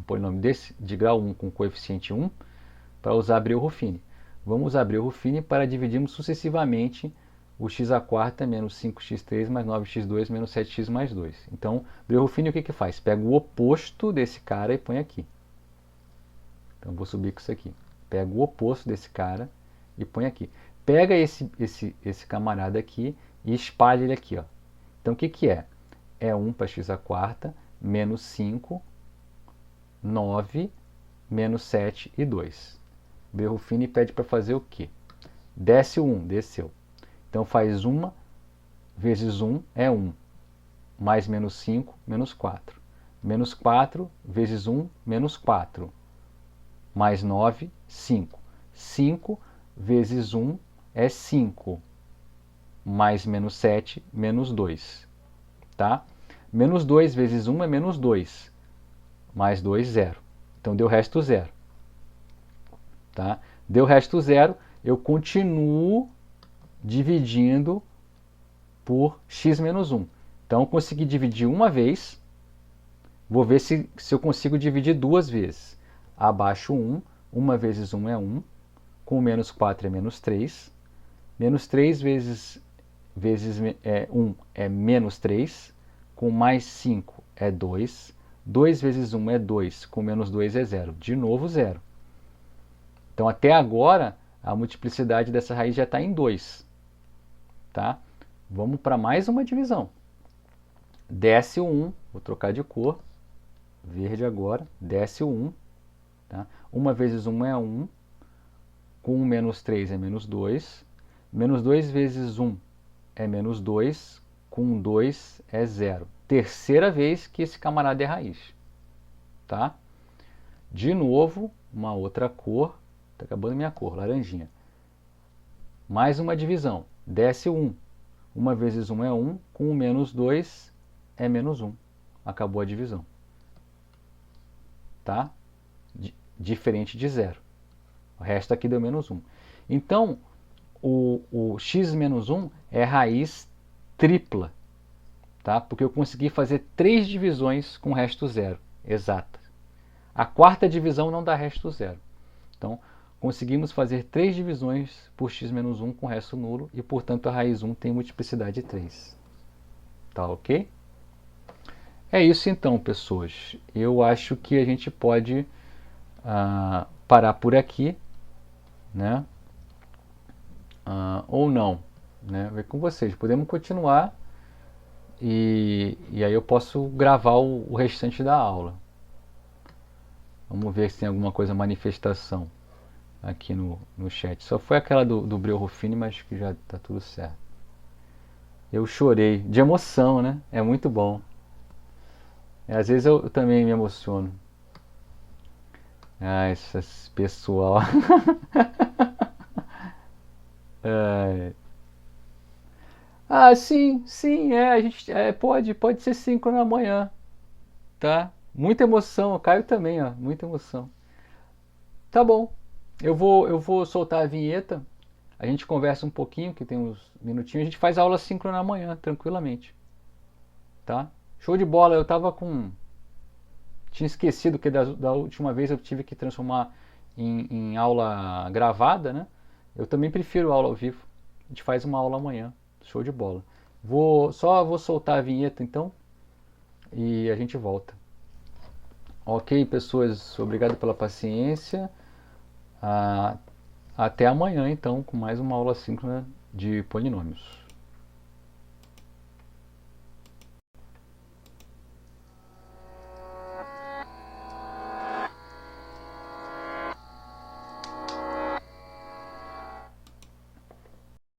polinômio desse, de grau 1 com coeficiente 1, para usar Breuer-Ruffini. Vamos usar Breuer-Ruffini para dividirmos sucessivamente o x a quarta menos 5x3 mais 9x2 menos 7x mais 2. Então, Breuer-Ruffini o que faz? Pega o oposto desse cara e põe aqui. Então, vou subir com isso aqui. Pega o oposto desse cara e põe aqui. Pega esse camarada aqui e espalha ele aqui. Ó. Então, o que é? É 1 para x a quarta menos 5, 9, menos 7 e 2. Breuer-Ruffini pede para fazer o quê? Desce o 1, desceu. Então faz 1 vezes 1 é 1, mais menos 5, menos 4. Menos 4 vezes 1, menos 4, mais 9, 5. 5 vezes 1 é 5, mais menos 7, menos 2. Tá? Menos 2 vezes 1 é menos 2, mais 2, 0. Então deu resto 0. Tá? Deu resto 0, eu continuo dividindo por x menos 1. Então eu consegui dividir uma vez, vou ver se eu consigo dividir duas vezes. Abaixo 1, 1 vezes 1 é 1, com menos 4 é menos 3, menos 3 vezes 1 é menos 3, com mais 5 é 2, 2 vezes 1 é 2, com menos 2 é 0, de novo 0. Então, até agora, a multiplicidade dessa raiz já está em 2. Tá? Vamos para mais uma divisão. Desce o 1, vou trocar de cor, verde agora, desce o 1. Tá? 1 vezes 1 é 1, com menos 3 é menos 2, menos 2 vezes 1 é menos 2, com 2 é 0. Terceira vez que esse camarada é raiz. Tá? De novo, uma outra cor. Está acabando minha cor, laranjinha. Mais uma divisão. Desce o 1. 1 vezes 1 é 1, com menos 2 é menos 1. Acabou a divisão. Tá? Diferente de 0. O resto aqui deu menos 1. Então, o x menos 1 é raiz tripla. Tá? Porque eu consegui fazer 3 divisões com resto 0. Exatas. A quarta divisão não dá resto 0. Então, conseguimos fazer 3 divisões por x menos 1 com resto nulo e, portanto, a raiz 1 tem multiplicidade 3. Tá ok? É isso então, pessoas. Eu acho que a gente pode parar por aqui, né? Ou não, né? Vê com vocês. Podemos continuar e aí eu posso gravar o restante da aula. Vamos ver se tem alguma coisa, manifestação aqui no chat. Só foi aquela do Breuer-Ruffini, mas que já está tudo certo. Eu chorei de emoção, né? É muito bom. Às vezes eu também me emociono. Ah, esse pessoal. É. Ah, sim, sim, a gente pode ser 5 da manhã, tá? Muita emoção, o Caio também, ó, muita emoção. Tá bom. Eu vou soltar a vinheta. A gente conversa um pouquinho, que tem uns minutinhos, a gente faz aula síncrona amanhã, tranquilamente, tá? Show de bola, eu tava com tinha esquecido que da última vez eu tive que transformar em aula gravada, né? Eu também prefiro aula ao vivo. A gente faz uma aula amanhã. Show de bola. Só vou soltar a vinheta então e a gente volta. Ok, pessoas, obrigado pela paciência. Ah, até amanhã então com mais uma aula síncrona de polinômios.